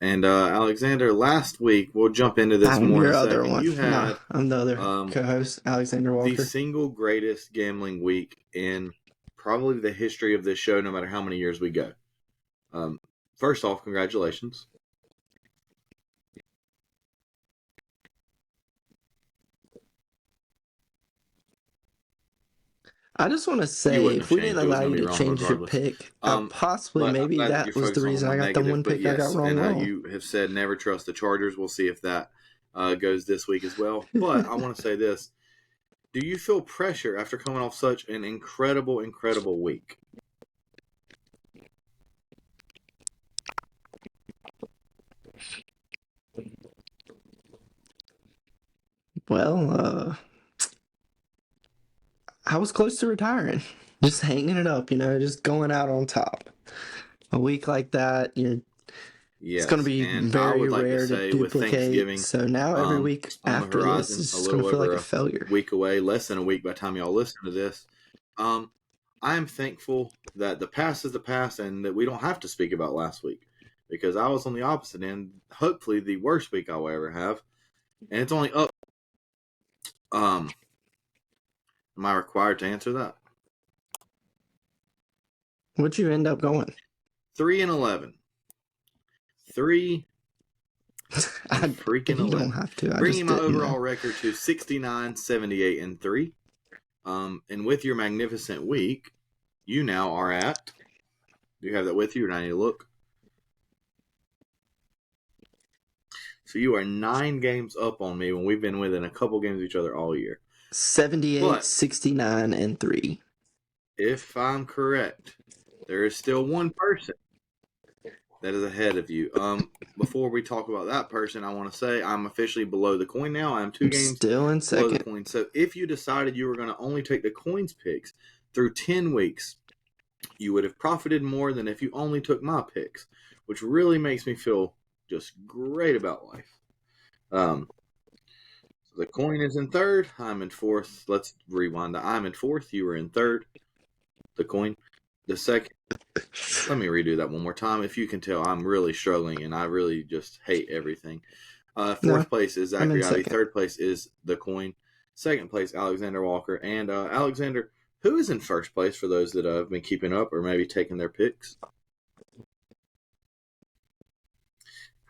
And Alexander, last week, we'll jump into this I'm more in your a other second. one. You Nah, had I'm the other um, co-host, Alexander the Walker. single greatest gambling week in probably the history of this show, no matter how many years we go. First off, congratulations. I just want to You say, wouldn't have if we didn't changed. It was allow going you to be to wrong change your regardless. pick, But possibly I'm maybe glad that you're that was the focusing on reason I one got the negative. one But pick I got yes, wrong. and you have said never trust the Chargers. We'll see if that goes this week as well. But I want to say this. Do you feel pressure after coming off such an incredible week? Well, I was close to retiring, just hanging it up, just going out on top. A week like that, it's going to Yes, be and I very would like to rare to say with duplicate. Thanksgiving So now every week on the after this horizon, is a just going little to feel like over a a failure. week away, less than a week by the time y'all listen to this, um, I am thankful that the past is the past and that we don't have to speak about last week because I was on the opposite end, hopefully the worst week I will ever have, and it's only up. Um, am I required to answer that? What'd you end up going? 3-11. 3 and freaking You 11. don't have to. I Bringing just my didn't know. overall record to 69, 78, and 3. And with your magnificent week, you now are at. Do you have that with you, or do I need to look? So you are 9 games up on me when we've been within a couple games of each other all year. 78, But 69, and 3. if I'm correct, there is still one person that is ahead of you. Before we talk about that person, I want to say I'm officially below the coin now. I'm 2 I'm games still in below the second. coin. So if you decided you were going to only take the coins picks through 10 weeks, you would have profited more than if you only took my picks, which really makes me feel just great about life. So the coin is in third. I'm in fourth. Let's rewind. I'm in fourth. You were in third. The coin. The second. Let me redo that one more time. If you can tell, I'm really struggling and I really just hate everything. No, Fourth place is I'm in Zachary Ivy. second. Third place is the coin. Second place, Alexander Walker. And Alexander, who is in first place for those that have been keeping up or maybe taking their picks?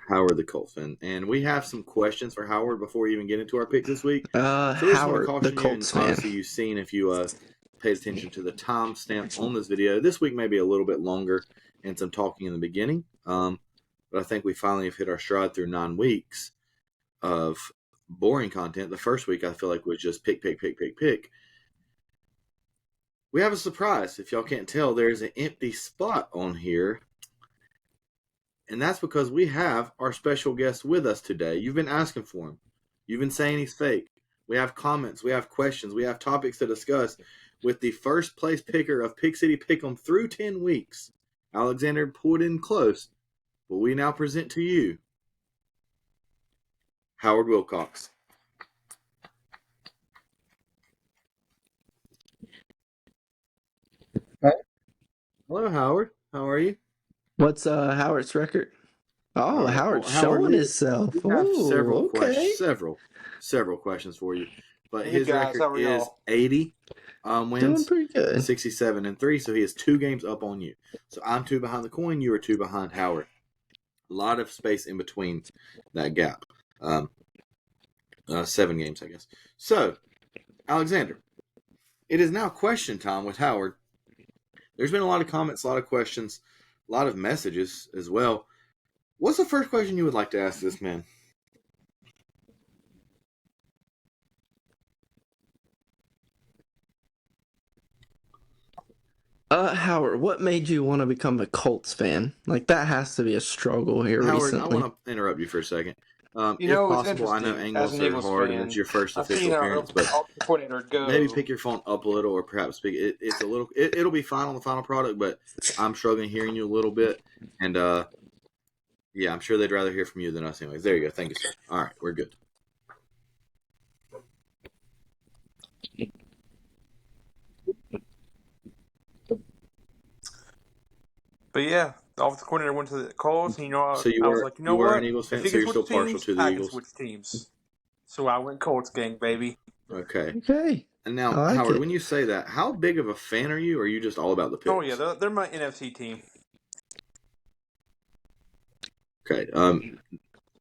Howard the Colfin. And we have some questions for Howard before we even get into our picks this week. So we just want to Howard, the caution you, and Colts fan. obviously you've seen if you paid attention to the timestamp on this video. This week may be a little bit longer and some talking in the beginning. But I think we finally have hit our stride through 9 weeks of boring content. The first week I feel like was just pick. We have a surprise. If y'all can't tell, there's an empty spot on here. And that's because we have our special guest with us today. You've been asking for him. You've been saying he's fake. We have comments. We have questions. We have topics to discuss with the first place picker of Pick City Pick'em through 10 weeks. Alexander pulled in close, but we now present to you Howard Wilcox. Hello, Howard. How are you? What's Howard's record? All Oh, right. Well, Howard's Howard, showing we himself. have Oh, okay. several questions for you. But Hey his guys, record how are is y'all? 80 Doing wins, pretty good. 67 and 3. So he is 2 games up on you. So I'm 2 behind the coin. You are 2 behind Howard. A lot of space in between that gap. 7 games, I guess. So, Alexander, it is now question time with Howard. There's been a lot of comments, a lot of questions, a lot of messages as well. What's the first question you would like to ask this man? Howard, what made you want to become a Colts fan? Like, that has to be a struggle here Howard, I recently. want to interrupt you for a second. You If know, it's possible, I know interesting as angles an are Eagles hard and it's fan. your first I've seen official our appearance, but offensive coordinator maybe go. pick your phone up a little or perhaps speak. It's a little, it'll be fine on the final product, but I'm struggling hearing you a little bit. And yeah, I'm sure they'd rather hear from you than us anyways. There you go. Thank you, sir. All right, we're good. But yeah, The offensive coordinator went to the Colts, and So I was like, you were an what? Eagles If fan, he so can you're switch still partial teams, to the I can Eagles. switch teams. So I went Colts gang, baby. Okay. Okay. And I now, like Howard, it. when you say that, how big of a fan are you? Or are you just all about the Oh yeah, picks? they're my NFC team. Okay.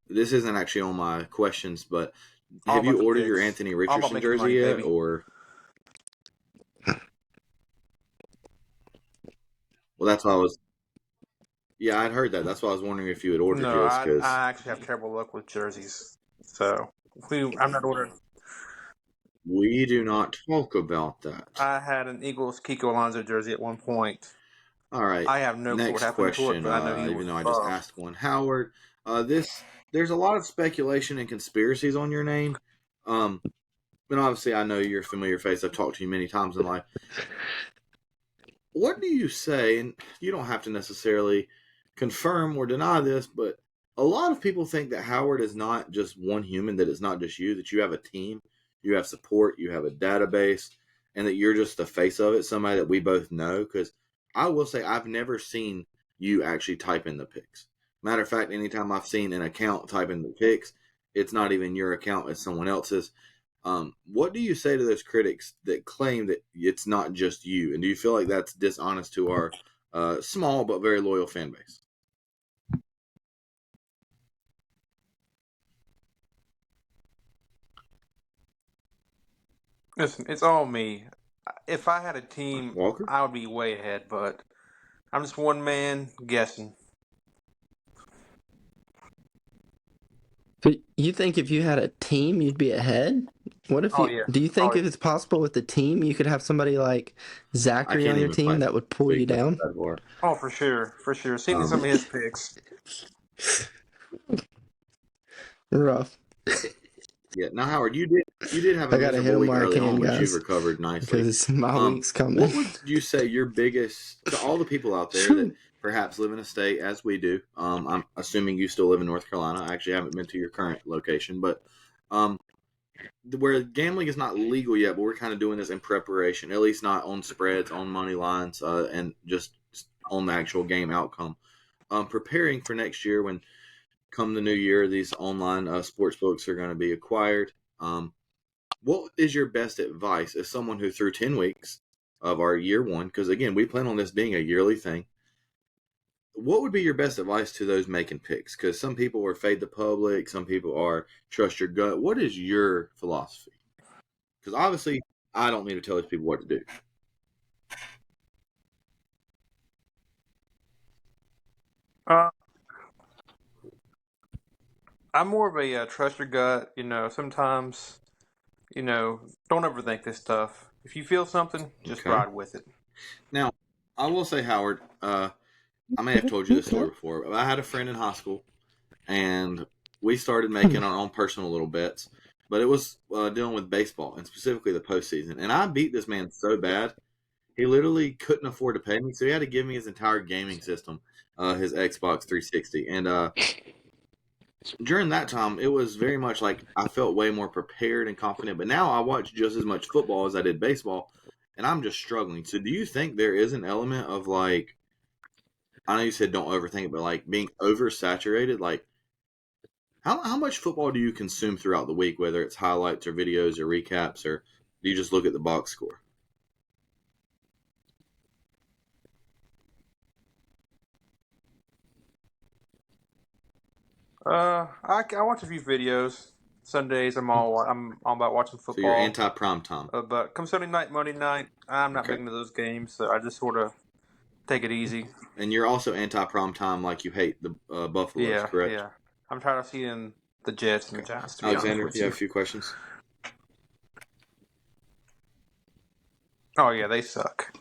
This isn't actually on my questions, but All have about you them ordered your picks. Anthony All about Richardson making jersey money, yet? baby. Or well, that's why I was. Yeah, I'd heard that. That's why I was wondering if you had ordered No, his because I actually have terrible luck with jerseys. So I'm not ordering. we do not talk about that. I had an Eagles Kiko Alonso jersey at one point. All right. I have no clue what Next happened to it, question. but I know he Even was though I just buff. asked one, Howard. This there's a lot of speculation and conspiracies on your name. But obviously, I know you're a familiar face. I've talked to you many times in life. What do you say? And you don't have to necessarily confirm or deny this, but a lot of people think that Howard is not just one human, that it's not just you, that you have a team, you have support, you have a database, and that you're just the face of it, somebody that we both know. Because I will say, I've never seen you actually type in the picks. Matter of fact, anytime I've seen an account type in the picks, it's not even your account, it's someone else's. What do you say to those critics that claim that it's not just you? And do you feel like that's dishonest to our small but very loyal fan base? Listen, it's all me. If I had a team, Walker? I would be way ahead, but I'm just one man guessing. But you think if you had a team, you'd be ahead? What if Oh you yeah. do you Oh think if it's possible with the team, you could have somebody like I Zachary can't on your even team that would pull you speak down? that far. oh for sure, for sure. Send me Um, some of his picks. Rough. yeah. Now, Howard, you did have a I gotta hit miserable him week where I early can, on, but you've guys, recovered nicely. because my week's coming. What would you say your biggest to all the people out there that Phew. perhaps live in a state as we do? I'm assuming you still live in North Carolina. I actually haven't been to your current location, but um, where gambling is not legal yet, but we're kind of doing this in preparation, at least not on spreads, on money lines, and just on the actual game outcome. Preparing for next year when come the new year, these online sports books are going to be acquired. What is your best advice as someone who through 10 weeks of our year one, because again, we plan on this being a yearly thing, what would be your best advice to those making picks? Because some people are fade the public, some people are trust your gut. What is your philosophy? Because obviously, I don't need to tell these people what to do. Uh, I'm more of a trust your gut. Sometimes don't overthink this stuff. If you feel something, just Okay. ride with it. Now, I will say, Howard, I may have told you this Okay. story before, but I had a friend in high school, and we started making our own personal little bets. But it was dealing with baseball, and specifically the postseason. And I beat this man so bad, he literally couldn't afford to pay me, so he had to give me his entire gaming system, his Xbox 360. And during that time, it was very much like I felt way more prepared and confident. But now I watch just as much football as I did baseball, and I'm just struggling. So, do you think there is an element of like, I know you said don't overthink it, but like being oversaturated? Like, how much football do you consume throughout the week, whether it's highlights or videos or recaps, or do you just look at the box score? I watch a few videos. Sundays, I'm all about watching So you're football. anti prime time. But come Sunday night, Monday night, I'm not big Okay. into those games. So I just sort of take it easy. And you're also anti prime time, like you hate the Buffaloes, Yeah, correct? yeah. I'm tired of seeing the Jets and the Okay. Giants. To be honest Alexander, with you have you. a few questions? Oh yeah, they suck.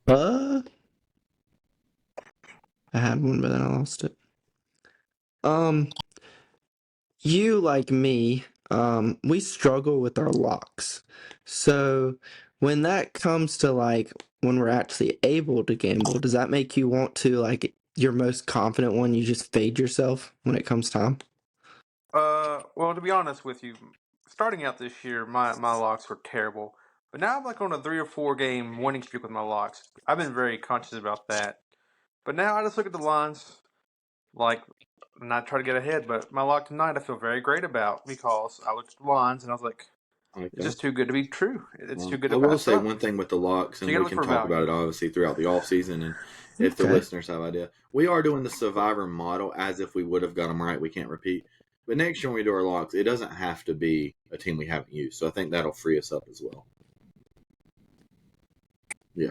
Uh, I had one, but then I lost it. Um, you like me, we struggle with our locks. So when that comes to like when we're actually able to gamble, does that make you want to like your most confident one, you just fade yourself when it comes time? Well, to be honest with you, starting out this year, my locks were terrible. But now I'm like on a 3 or 4 game winning streak with my locks. I've been very conscious about that. But now I just look at the lines, like, not try to get ahead. But my lock tonight, I feel very great about because I looked at the lines and I was like, I like it's that. just too good to be true. It's too good I to will pass say up. one thing with the locks, So and you gotta we look can for talk about it value. obviously throughout the off season, and if the Okay. listeners have idea, we are doing the survivor model as if we would have got them right. We can't repeat. But next year when we do our locks, it doesn't have to be a team we haven't used. So I think that'll free us up as well. Yeah,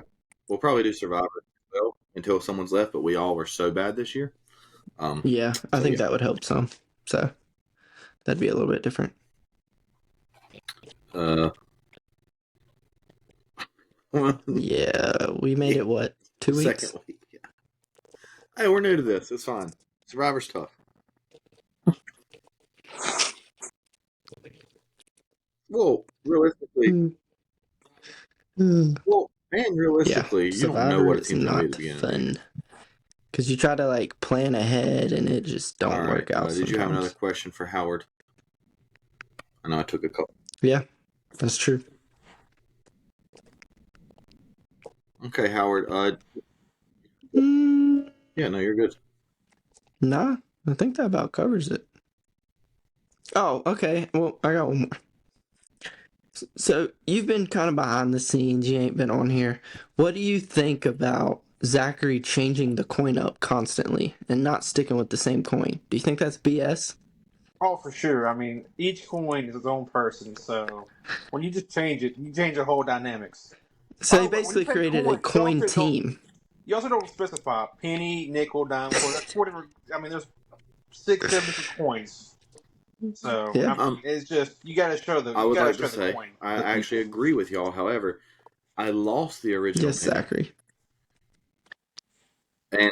we'll probably do survivor as well until someone's left. But we all were so bad this year. Yeah, I So think yeah. that would help some. So that'd be a little bit different. Yeah, we made it what, 2 weeks? Second week. Yeah. Hey, we're new to this. It's fine. Survivor's tough. Well, realistically, well, and Yeah, realistically, you don't know Survivor what a is team's going to be at not the beginning of the game. fun because you try to like plan ahead and it just All don't right. work out Did you have another sometimes. question for Howard? I know I took a couple. Yeah, that's true. Okay, Howard. Mm, Yeah, no, you're good. nah, I think that about covers it. Oh, okay. Well, I got one more. So you've been kind of behind the scenes. You ain't been on here. What do you think about Zachary changing the coin up constantly and not sticking with the same coin? Do you think that's BS? Oh, for sure. I mean, each coin is its own person, so when you just change it, you change the whole dynamics. So By he the way, when you basically say created a coins, coin team. you also don't specify penny, nickel, dime, quarter. That's 4 different. I mean, there's 6, 7 different coins. So Yeah. I mean, it's just you got to show I would like to the say coin I to actually people. agree with y'all. However, I lost the original Yes, penny, Zachary. and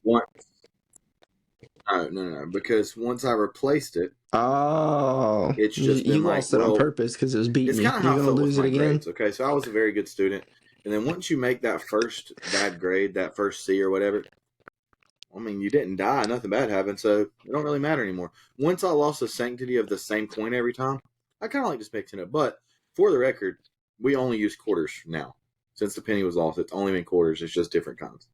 one no, because once I replaced it, Oh, it's you, just been you like, lost it on well, purpose because it was beating it's you. kind of You how I gonna felt with lose it my again? grades. Okay, so I was a very good student, and then once you make that first bad grade, that first C or whatever, I mean, you didn't die, nothing bad happened, so it don't really matter anymore. Once I lost the sanctity of the same coin every time, I kind of like just mixing it. But for the record, we only use quarters now. Since the penny was lost, it's only been quarters. It's just different kinds.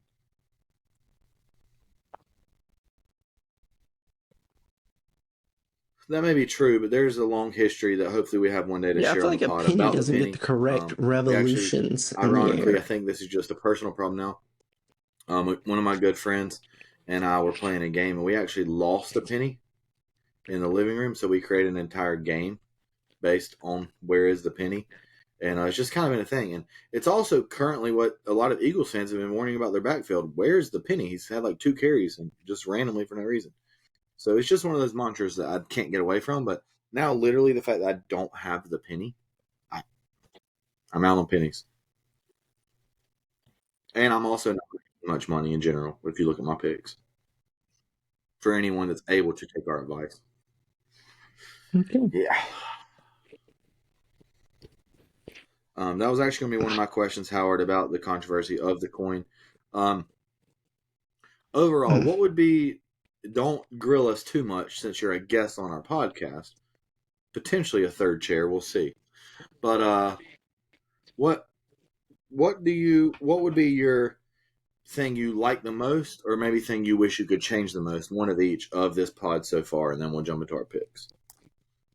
That may be true, but there's a long history that hopefully we have one day to Yeah, I share feel on the like a pod penny about the doesn't get the penny. correct We actually, revolutions in the ironically, I air. think this is just a personal problem now. One of my good friends and I were playing a game, and we actually lost a penny in the living room. So we created an entire game based on where is the penny. And it's just kind of been a thing. And it's also currently what a lot of Eagles fans have been warning about their backfield. Where's the penny? He's had like 2 carries and just randomly for no reason. So it's just one of those mantras that I can't get away from. But now, literally, the fact that I don't have the penny, I'm out on pennies. And I'm also not making much money in general if you look at my picks. For anyone that's able to take our advice. Okay. Yeah. That was actually going to be one of my questions, Howard, about the controversy of the coin. Overall, what would be, don't grill us too much since you're a guest on our podcast, potentially a third chair, we'll see. But what what would be your thing you like the most, or maybe thing you wish you could change the most, one of each of this pod so far, and then we'll jump into our picks.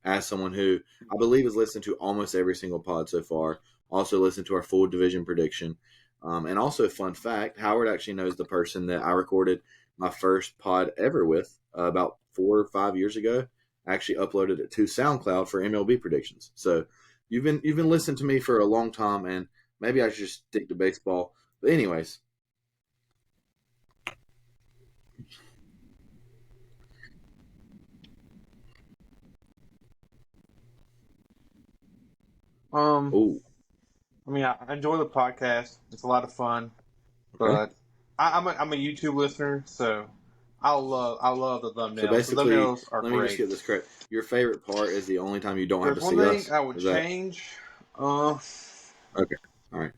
As someone who I believe has listened to almost every single pod so far, also listened to our full division prediction, and also fun fact, Howard actually knows the person that I recorded my first pod ever with about 4 or 5 years ago. I actually uploaded it to SoundCloud for MLB predictions. So you've been listening to me for a long time, and maybe I should just stick to baseball. But anyways, oh, I mean, I enjoy the podcast. It's a lot of fun, okay. but I'm a YouTube listener, so I love the So thumbnails. The basically, thumbnails are let me just great. get this correct. Your favorite part is the only time you don't have There's to one see thing us. I would Is that change. Uh, okay? All right.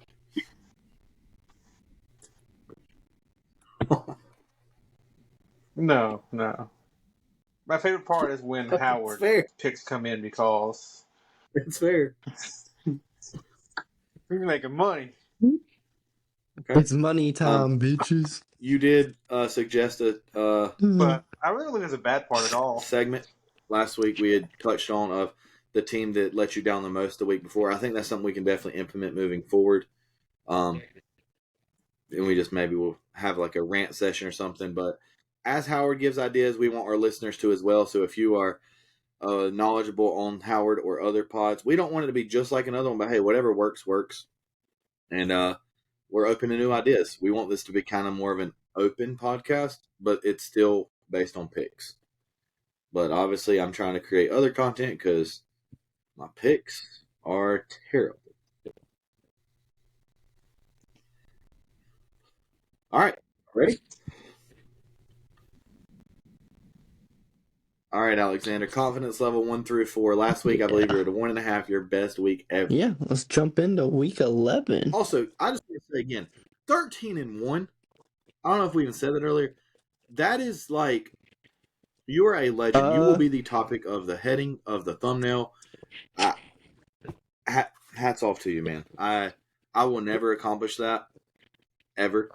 no. My favorite part is when It's Howard fair. picks come in because It's fair. He's making money. Okay. It's money time, bitches. You did suggest a But I really don't think there's a bad part at all. segment last week we had touched on of the team that let you down the most the week before. I think that's something we can definitely implement moving forward. And we just maybe we'll have like a rant session or something. But as Howard gives ideas, we want our listeners to as well. So if you are knowledgeable on Howard or other pods, we don't want it to be just like another one, but hey, whatever works, works. And we're open to new ideas. We want this to be kind of more of an open podcast, but it's still based on picks. But obviously, I'm trying to create other content because my picks are terrible. All right, ready? All right, Alexander. Confidence level 1 through 4. Last week, I believe you were at a 1.5. Your best week ever. Yeah, let's jump into week 11. Also, I just want to say again, 13-1. I don't know if we even said that earlier. That is like you are a legend. You will be the topic of the heading of the thumbnail. Hats off to you, man. I will never accomplish that ever.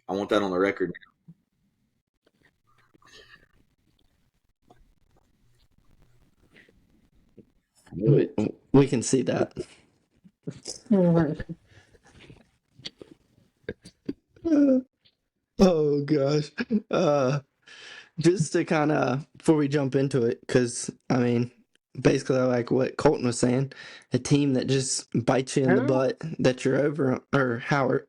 I want that on the record. We can see that. Oh gosh. Just to kind of before we jump into it, because I mean, basically like what Colton was saying, a team that just bites you in the butt that you're over, or Howard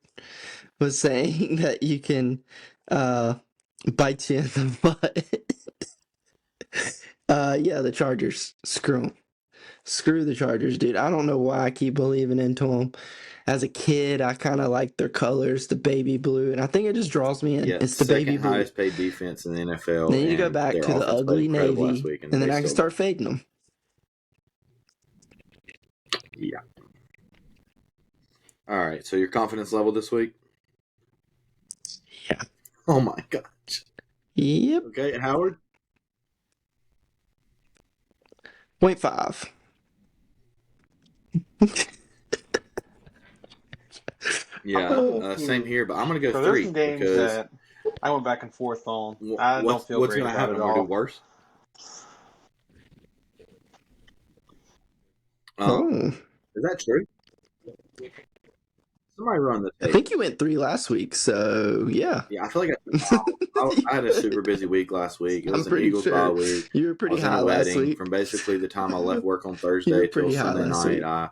was saying that you can bite you in the butt. Yeah, the Chargers. Screw them. Screw the Chargers, dude. I don't know why I keep believing into them. As a kid, I kind of like their colors, the baby blue, and I think it just draws me in. Yeah, it's the baby blue. Second highest paid defense in the NFL. Then you go back to the ugly navy, last week, and then I can start fading them. Yeah. All right, so your confidence level this week? Yeah. Oh my gosh. Yep. Okay, Howard? 0.5. Yeah, same here, but I'm going to go So 3. there's some games because that I went back and forth on. I don't feel what's great going to about happen? it I'm going to all. do worse. Is that true? Somebody run the tape. I think you went 3 last week, so yeah. Yeah, I feel like I had a super busy week last week. It was an Eagles bye week. You were pretty I was in high a last wedding week. from basically the time I left work on Thursday till Sunday night.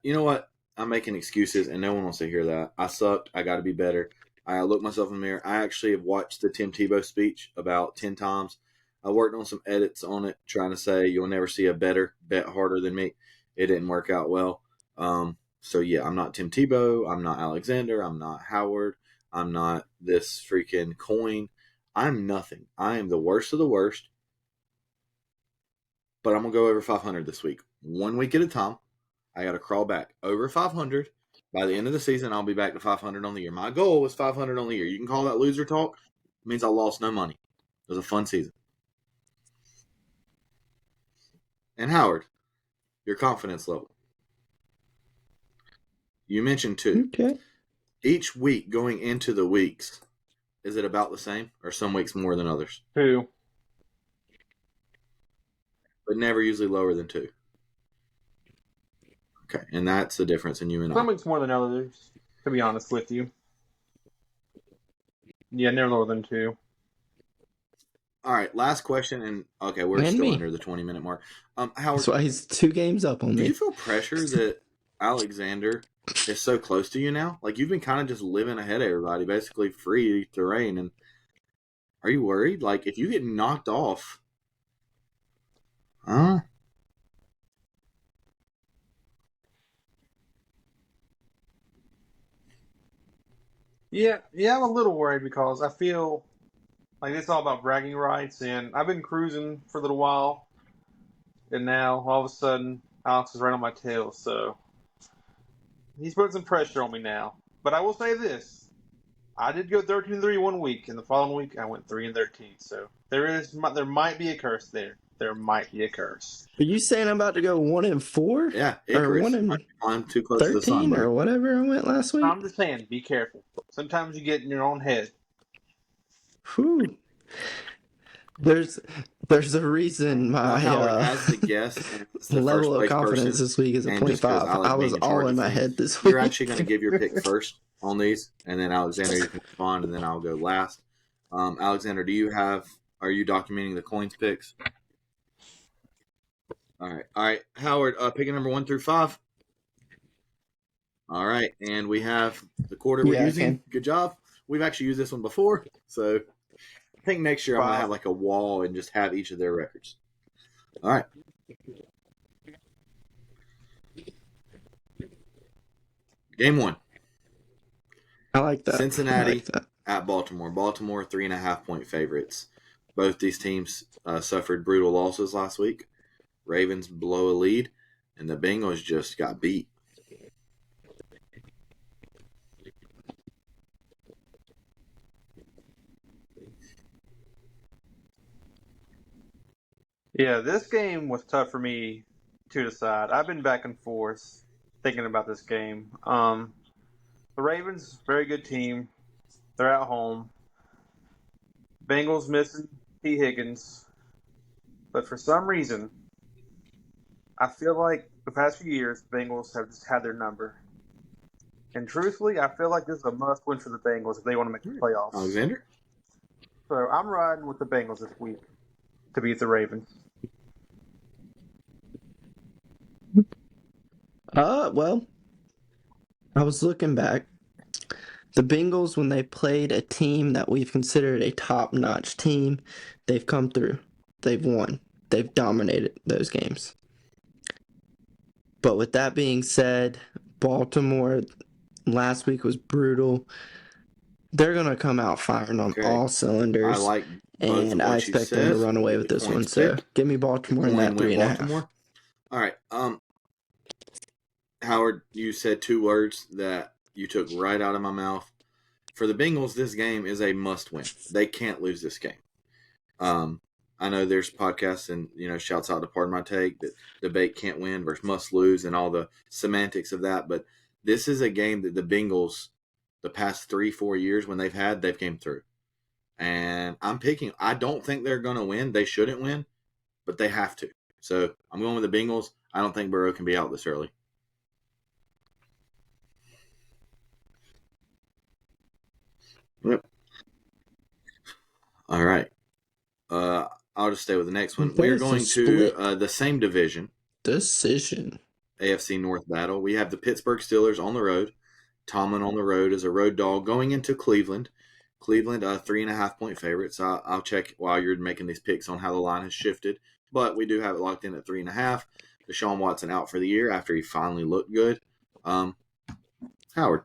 You know what? I'm making excuses, and no one wants to hear that. I sucked. I got to be better. I looked myself in the mirror. I actually have watched the Tim Tebow speech about 10 times. I worked on some edits on it, trying to say you'll never see a better, bet harder than me. It didn't work out well. So, yeah, I'm not Tim Tebow. I'm not Alexander. I'm not Howard. I'm not this freaking coin. I'm nothing. I am the worst of the worst. But I'm going to go over 500 this week. 1 week at a time. I got to crawl back over 500. By the end of the season, I'll be back to 500 on the year. My goal was 500 on the year. You can call that loser talk. It means I lost no money. It was a fun season. And Howard, your confidence level. You mentioned 2. Okay. Each week going into the weeks, is it about the same or some weeks more than others? 2. But never usually lower than 2. Okay, and that's the difference in you and I. Some weeks more than others, to be honest with you. Yeah, never lower than 2. All right, last question, and okay, we're still under the 20-minute mark. Howard, that's why he's 2 games up on me. Do you feel pressure that Alexander is so close to you now? Like you've been kind of just living ahead of everybody, basically free to reign. And are you worried? Like if you get knocked off, Yeah, I'm a little worried because I feel like it's all about bragging rights, and I've been cruising for a little while, and now all of a sudden Alex is right on my tail, so he's putting some pressure on me now. But I will say this: I did go 13-3 1 week, and the following week I went 3-13. So there might be a curse there. there might be a curse. Are you saying I'm about to go 1-4? Yeah, Or Icarus. Are 1-13 you flying too close to the sun, or buddy? whatever I went last week? I'm just saying, be careful. Sometimes you get in your own head. Whew. There's a reason Now, my Howard, as the guest and as the level first of place confidence person, this week is a and just because I 0.5. I like was being in all charge in of my things, head this you're week. actually going to give your pick first on these, and then Alexander, you can respond, and then I'll go last. Alexander, are you documenting the coins picks? All right, Howard, picking number 1 through 5. All right, and we have the quarter we're Yeah, I using. can. Good job. We've actually used this one before, so I think next year I'm going to have 5. like a wall and just have each of their records. All right. Game 1. I like that. I Cincinnati like that. at Baltimore. Baltimore 3.5-point favorites. Both these teams suffered brutal losses last week. Ravens blow a lead, and the Bengals just got beat. Yeah, this game was tough for me to decide. I've been back and forth thinking about this game. The Ravens, very good team. They're at home. Bengals missing T. Higgins. But for some reason, I feel like the past few years, the Bengals have just had their number. And truthfully, I feel like this is a must win for the Bengals if they want to make the playoffs. Alexander? So I'm riding with the Bengals this week to beat the Ravens. Well, I was looking back. The Bengals, when they played a team that we've considered a top-notch team, they've come through. They've won. They've dominated those games. But with that being said, Baltimore last week was brutal. They're going to come out firing on Okay. all I cylinders. like both of And I what you expect them to said. run away with The this one. coins So picked. give me The Baltimore in coin that went 3.5. Baltimore. All right. Howard, you said 2 words that you took right out of my mouth. For the Bengals, this game is a must win. They can't lose this game. I know there's podcasts and shouts out to Pardon My Take that debate can't win versus must lose and all the semantics of that, but this is a game that the Bengals, the past 3-4 years when they've came through, and I don't think they're going to win. They shouldn't win, but they have to. So I'm going with the Bengals. I don't think Burrow can be out this early. Yep. All right. I'll just stay with the next one. We're going to the same division. Decision. AFC North battle. We have the Pittsburgh Steelers on the road. Tomlin on the road as a road dog going into Cleveland. Cleveland, 3.5-point favorites. I'll check while you're making these picks on how the line has shifted, but we do have it locked in at 3.5. Deshaun Watson out for the year after he finally looked good. Howard.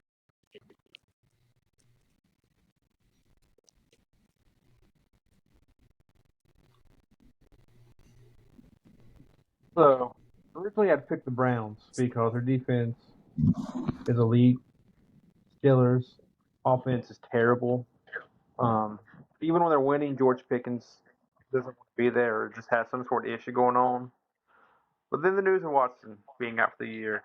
So originally I'd pick the Browns because their defense is elite. Steelers offense is terrible. Even when they're winning, George Pickens doesn't want to be there or just has some sort of issue going on. But then the news of Watson being out for the year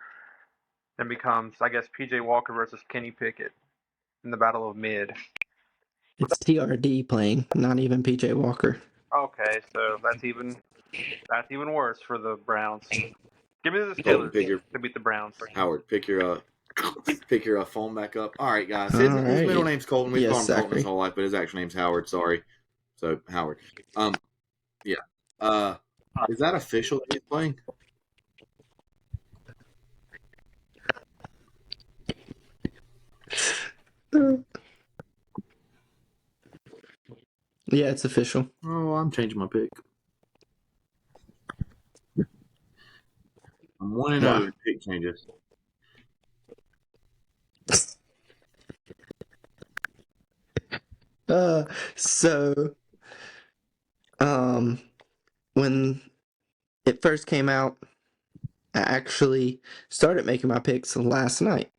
then becomes, I guess, P.J. Walker versus Kenny Pickett in the Battle of Mid. It's TRD playing, not even PJ Walker. Okay, so that's even worse for the Browns. Give me the Colton, Steelers pick your to beat the Browns. Howard. Pick your phone back up. All right, guys. All His middle right. name's Colton. We've Yes, called him Colton his Zachary. whole life, but his actual name's Howard. Sorry. So Howard. Yeah. Is that official that he's playing? Yeah, it's official. Oh, I'm changing my pick. I'm 1-0 in pick changes. So, when it first came out, I actually started making my picks last night.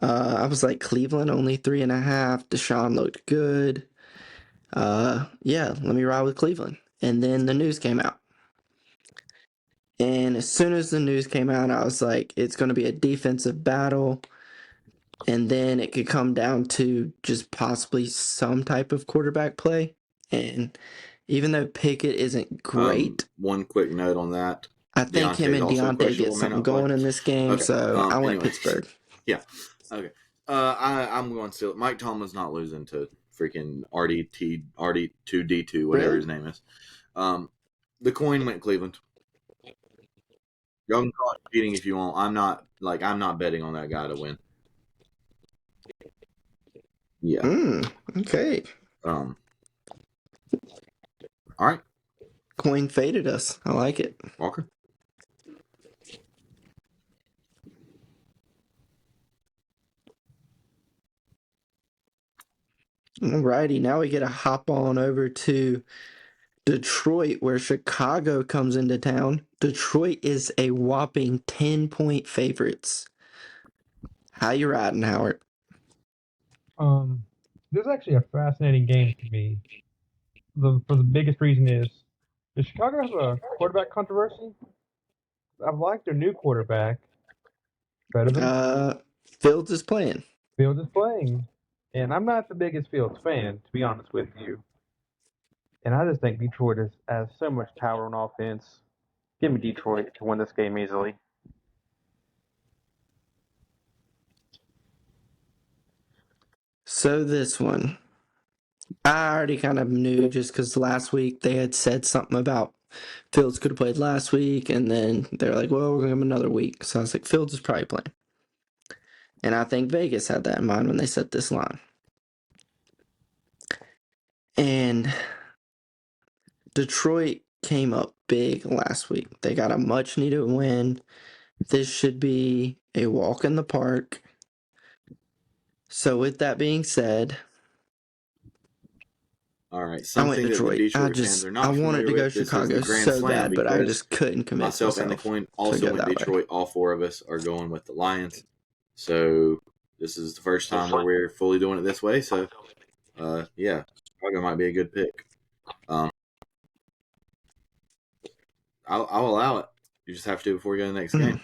I was like, Cleveland only 3.5. Deshaun looked good. Yeah, let me ride with Cleveland. and then the news came out. And as soon as the news came out, I was like, it's going to be a defensive battle. And then it could come down to just possibly some type of quarterback play. And even though Pickett isn't great, One quick note on that. I think him and Deontay get something going in this game. Okay. So I went anyway. Pittsburgh. Yeah. Okay. I'm going to steal it. Mike Tomlin's not losing to freaking RD2D2, whatever his name is. The coin went Cleveland. Y'all can call it cheating if you want. I'm not betting on that guy to win. Yeah. Okay. All right. Coin faded us. I like it. Walker. Alrighty, now we get to hop on over to Detroit, where Chicago comes into town. Detroit is a whopping 10-point favorites. How you riding, Howard? This is actually a fascinating game to me. For the biggest reason is, does Chicago have a quarterback controversy? I've liked their new quarterback better than Fields is playing. Fields is playing, and I'm not the biggest Fields fan, to be honest with you. And I just think Detroit has so much power on offense. Give me Detroit to win this game easily. So this one, I already kind of knew just because last week they had said something about Fields could have played last week, and then they're like, well, we're going to give him another week. So I was like, Fields is probably playing. And I think Vegas had that in mind when they set this line. And Detroit came up big last week. They got a much-needed win. This should be a walk in the park. So with that being said, all right, I went Detroit. I wanted to go Chicago so bad, but I just couldn't commit myself. And the coin also went Detroit. All four of us are going with the Lions. So this is the first time where we're fully doing it this way. So, yeah, Chicago might be a good pick. I'll allow it. You just have to before we go to the next game.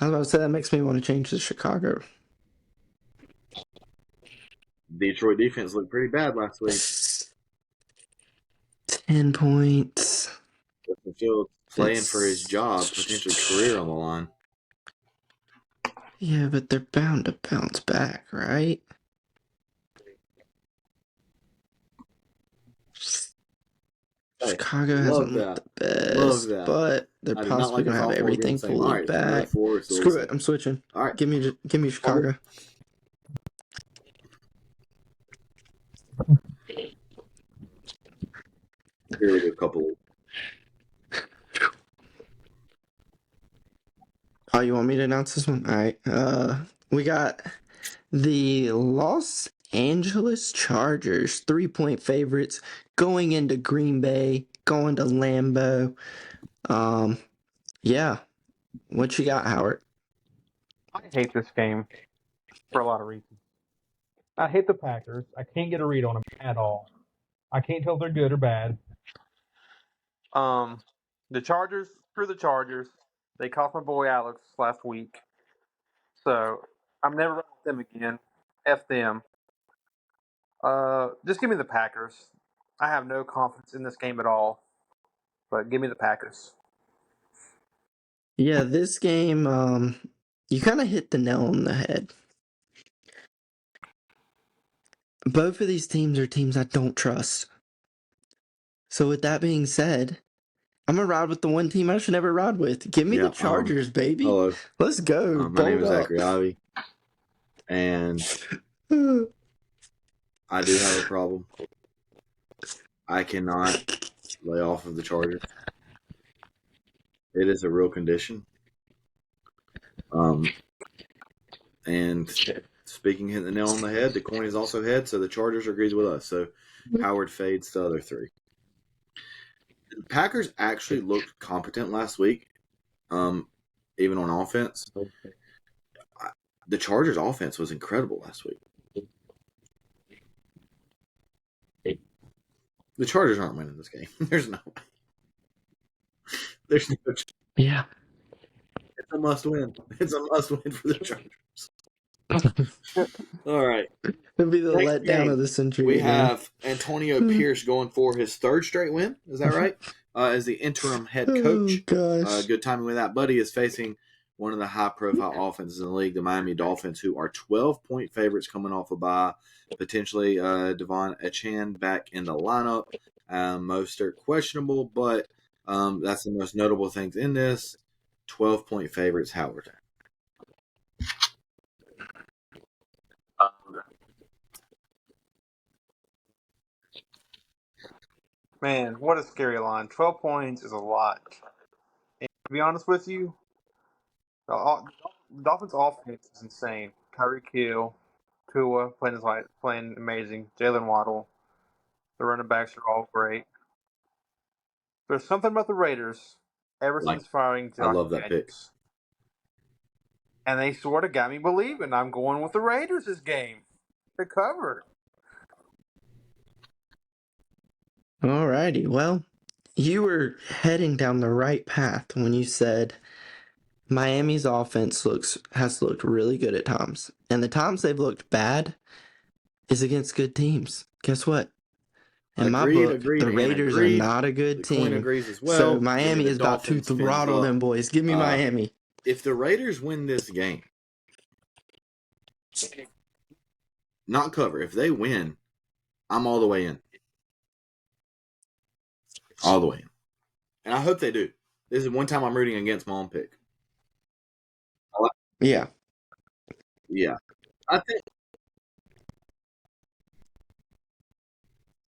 I was about to say that makes me want to change to Chicago. Detroit defense looked pretty bad last week. 10 points. Justin Fields playing for his job, potentially career on the line. Yeah, but they're bound to bounce back, right? Hey, Chicago hasn't looked the best, but they're possibly going to have everything fully back. Screw it, I'm switching. All right. Give me Chicago. Here we go, a couple. Oh, you want me to announce this one? All right. We got the Los Angeles Chargers, 3-point favorites, going into Green Bay, going to Lambeau. Yeah. What you got, Howard? I hate this game for a lot of reasons. I hate the Packers. I can't get a read on them at all. I can't tell if they're good or bad. The Chargers, screw the Chargers. They cost my boy Alex last week. So I'm never running with them again. F them. Just give me the Packers. I have no confidence in this game at all. But give me the Packers. Yeah, this game, you kind of hit the nail on the head. Both of these teams are teams I don't trust. So with that being said, I'm going to ride with the one team I should never ride with. Give me the Chargers, baby. Hello. Let's go. My name is Zachary Ivy. And I do have a problem. I cannot lay off of the Chargers. It is a real condition. And speaking, hitting the nail on the head, the coin is also head, so the Chargers agrees with us. So Howard fades the other three. The Packers actually looked competent last week, even on offense. The Chargers' offense was incredible last week. The Chargers aren't winning this game. There's no way. There's no. Yeah. It's a must win. It's a must win for the Chargers. All right. It'll be the Next letdown game, of the century we again. have Antonio Pierce going for his third straight win. Is that right? As the interim head coach. Oh, gosh. Good timing with that. Buddy is facing one of the high-profile offenses in the league, the Miami Dolphins, who are 12-point favorites coming off a bye. Potentially Devon Achane back in the lineup. Mostert questionable, but that's the most notable things in this. 12-point favorites, Howard. Man, what a scary line. 12 points is a lot. And to be honest with you, the Dolphins' offense is insane. Kyrie Kill, Tua playing amazing. Jalen Waddle. The running backs are all great. There's something about the Raiders ever Like, since firing I Josh love that pick. McDaniels. And they sort of got me believing. I'm going with the Raiders this game to cover. Alrighty, well, you were heading down the right path when you said Miami's offense has looked really good at times. And the times they've looked bad is against good teams. Guess what? In my book, the Raiders are not a good The coin team. agrees as well. So Give me Miami the is about to Dolphins, fins throttle up. them boys. Give me Miami. If the Raiders win this game, not cover, if they win, I'm all the way in. All the way in. And I hope they do. This is one time I'm rooting against my own pick. Yeah. Yeah. I think.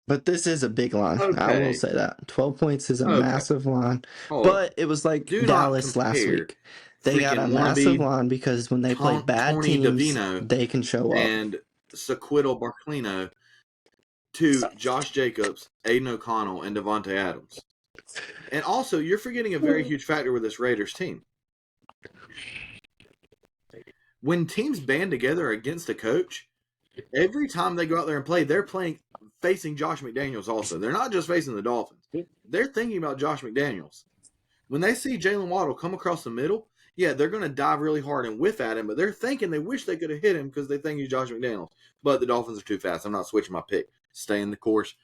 But this is a big line. I Okay. will say that. 12 points is a Okay. massive line. Hold on. But it was like Do not Dallas last compare week. They got a freaking massive wannabe line because when they play bad Tony teams, DeVino they can show up. and Sequitl Barclino to Josh Jacobs, Aiden O'Connell, and Devontae Adams. And also, you're forgetting a very huge factor with this Raiders team. When teams band together against a coach, every time they go out there and play, they're playing facing Josh McDaniels also. They're not just facing the Dolphins. They're thinking about Josh McDaniels. When they see Jalen Waddle come across the middle, yeah, they're going to dive really hard and whiff at him, but they're thinking they wish they could have hit him because they think he's Josh McDaniels. But the Dolphins are too fast. I'm not switching my pick. Stay in the course,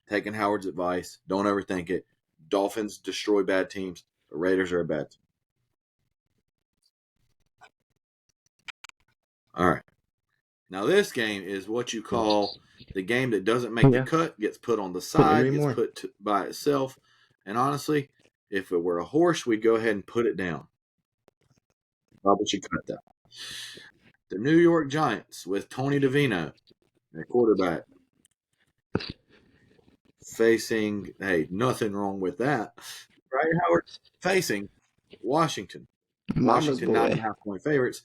taking Howard's advice. Don't overthink it. Dolphins destroy bad teams. The Raiders are a bad team. All right. Now this game is what you call the game that doesn't make the cut, gets put on the side, gets put by itself. And honestly, if it were a horse, we'd go ahead and put it down. Probably should cut that. The New York Giants with Tony DeVino, their quarterback, facing, hey, nothing wrong with that. Right, Howard? Facing Washington. Washington, 9.5-point favorites.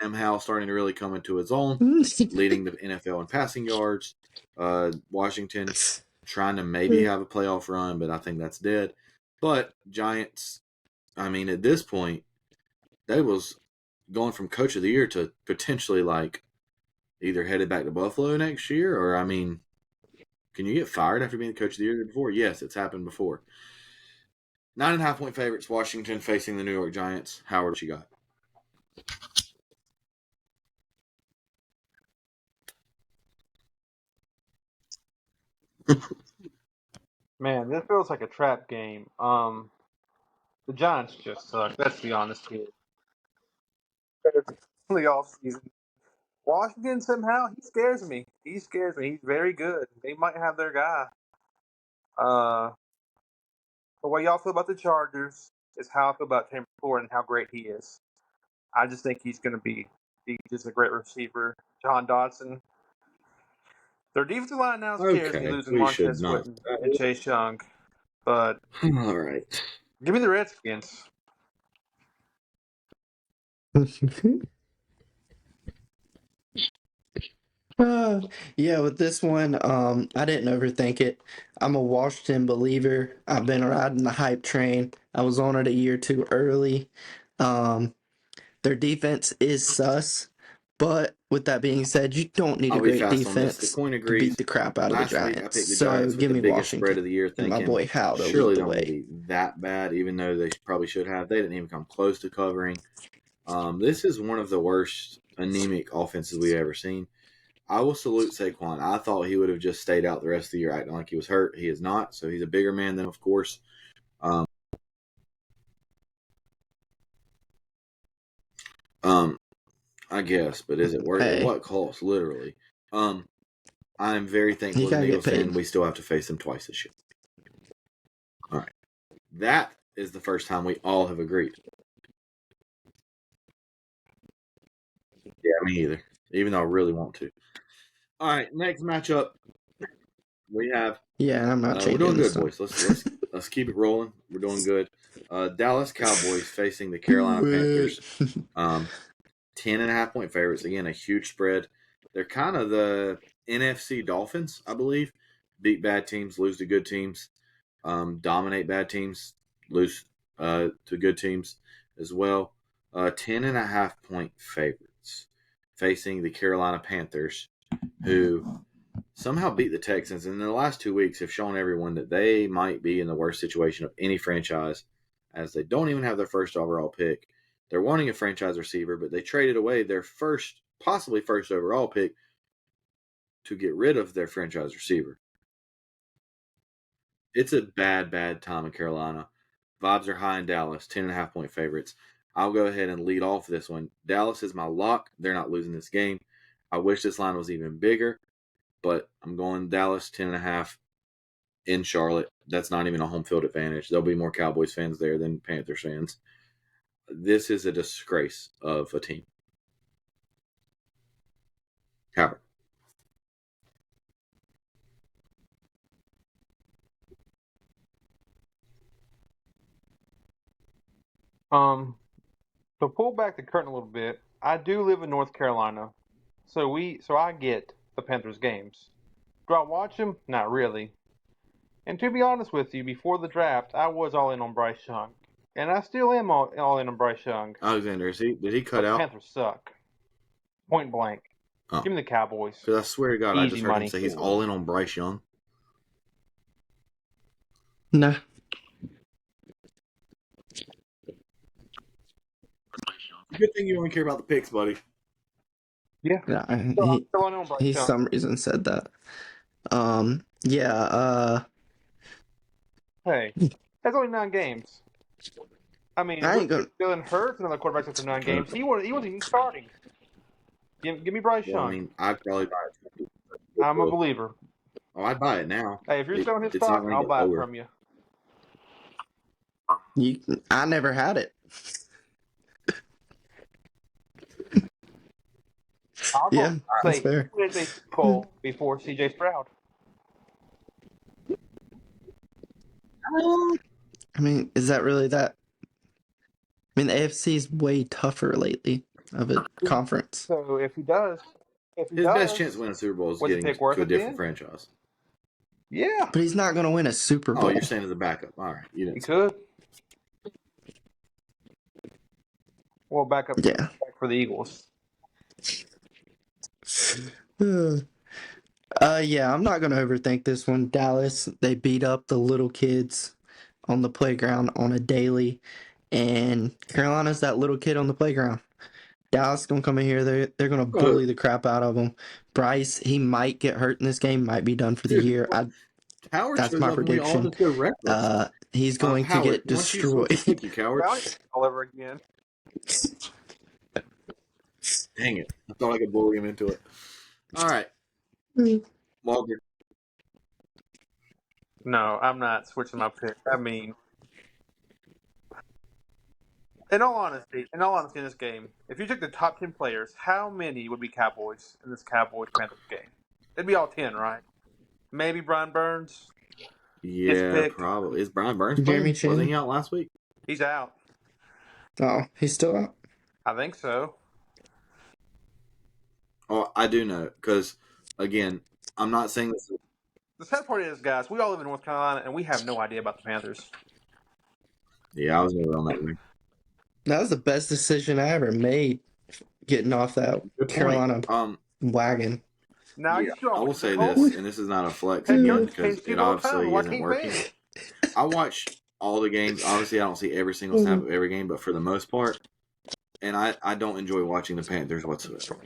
Sam Howell starting to really come into his own, leading the NFL in passing yards. Washington trying to maybe have a playoff run, but I think that's dead. But Giants, I mean, at this point, they was going from coach of the year to potentially like either headed back to Buffalo next year, or I mean, can you get fired after being the coach of the year before? Yes, it's happened before. 9.5-point favorites, Washington facing the New York Giants. Howard, what you got? Man, this feels like a trap game. The Giants just suck. Let's be honest here. The off season. Washington somehow he scares me. He scares me. He's very good. They might have their guy. The way y'all feel about the Chargers is how I feel about Tim Ford and how great he is. I just think he's going to be just a great receiver. John Dodson. Their defensive line now scares me losing Montez Sweat and Chase Young. But all right, give me the Redskins. Yeah, with this one, I didn't overthink it. I'm a Washington believer. I've been riding the hype train. I was on it a year too early. Their defense is sus, But with that being said, you don't need a I'll be great fast on this. The defense coin to agrees. beat the crap out of the Last week, I Giants. picked the So Giants with give the me biggest Washington. spread of the year, And my thinking boy Hal to lead surely the they're going to way. be that bad, even though they probably should have. They didn't even come close to covering. This is one of the worst anemic offenses we've ever seen. I will salute Saquon. I thought he would have just stayed out the rest of the year acting like he was hurt. He is not, so he's a bigger man than, of course. I guess, but is it worth it? Hey, What cost, literally? I'm very thankful you as an gotta get Eagles fan. paid. We still have to face them twice this year. All right. That is the first time we all have agreed. Yeah, me either. Even though I really want to. All right, next matchup we have. Yeah, I'm not We're changing doing this good, time. boys. Let's keep it rolling. We're doing good. Dallas Cowboys facing the Carolina Panthers. 10.5-point favorites. Again, a huge spread. They're kind of the NFC Dolphins, I believe. Beat bad teams, lose to good teams. Dominate bad teams, lose to good teams as well. 10.5-point favorites facing the Carolina Panthers, who somehow beat the Texans, and in the last 2 weeks have shown everyone that they might be in the worst situation of any franchise, as they don't even have their first overall pick. They're wanting a franchise receiver, but they traded away their possibly first overall pick to get rid of their franchise receiver. It's a bad, bad time in Carolina. Vibes are high in Dallas, 10.5-point favorites. I'll go ahead and lead off this one. Dallas is my lock. They're not losing this game. I wish this line was even bigger, but I'm going Dallas 10.5 in Charlotte. That's not even a home field advantage. There'll be more Cowboys fans there than Panthers fans. This is a disgrace of a team. Howard. To pull back the curtain a little bit, I do live in North Carolina, so I get the Panthers games. Do I watch them? Not really. And to be honest with you, before the draft, I was all in on Bryce Young, and I still am all in on Bryce Young. Alexander, did he cut But the out? Panthers suck. Point blank. Oh. Give me the Cowboys. Because I swear to God, I Easy just heard him money. say he's all in on Bryce Young. Nah. Good thing you only care about the picks, buddy. Yeah. Nah, Still on Bryce he Young. some reason said that. Hey, that's only 9 games. I mean, I ain't if gonna. Dylan Hurts, another quarterback after 9 games, he wasn't even starting. Give me Bryce Well, I Young. mean, I'd probably buy it. I'm a believer. Oh, I'd buy it now. Hey, if you're selling his It's not stock, going to I'll get buy it lower. from you. I never had it. I'll Yeah, that's say fair. he wins a Super Bowl before C.J. Stroud. I mean, is that really that? I mean, the AFC is way tougher lately of a conference. So if he does, His best chance to win a Super Bowl is was the getting pick worth to a it different then? franchise. Yeah, But he's not going to win a Super Bowl. Oh, you're saying as a backup. All right. You he didn't. could. Well, back for the Eagles. Yeah, I'm not going to overthink this one. Dallas, they beat up the little kids on the playground on a daily, and Carolina's that little kid on the playground. Dallas gonna come in here. They're gonna bully the crap out of him. Bryce, he might get hurt in this game. Might be done for the year. Howard That's shows my up and we all prediction. just go reckless. He's going to Howard, get once you switch destroyed. the pick, you coward. All over again. Dang it. I thought I could bully him into it. All right. Walker. No, I'm not switching my pick. I mean, in all honesty, in this game, if you took the top 10 players, how many would be Cowboys in this Cowboys-Panthers game? It'd be all 10, right? Maybe Brian Burns. Yeah, probably. Is Brian Burns Jeremy playing? Chin? Wasn't he out last week? He's out. Oh, he's still out. I think so. Oh, I do know. Because, again, I'm not saying this. The sad part is, guys, we all live in North Carolina, and we have no idea about the Panthers. Yeah, I was never on that way. That was the best decision I ever made getting off that Good Carolina point. wagon. Now Yeah, you still I will watch the say this, Colts? and this is not a flex Head again coach because change it teams all the time. obviously Why isn't can't working. fans? I watch all the games. Obviously, I don't see every single snap of every game, but for the most part, and I don't enjoy watching the Panthers whatsoever.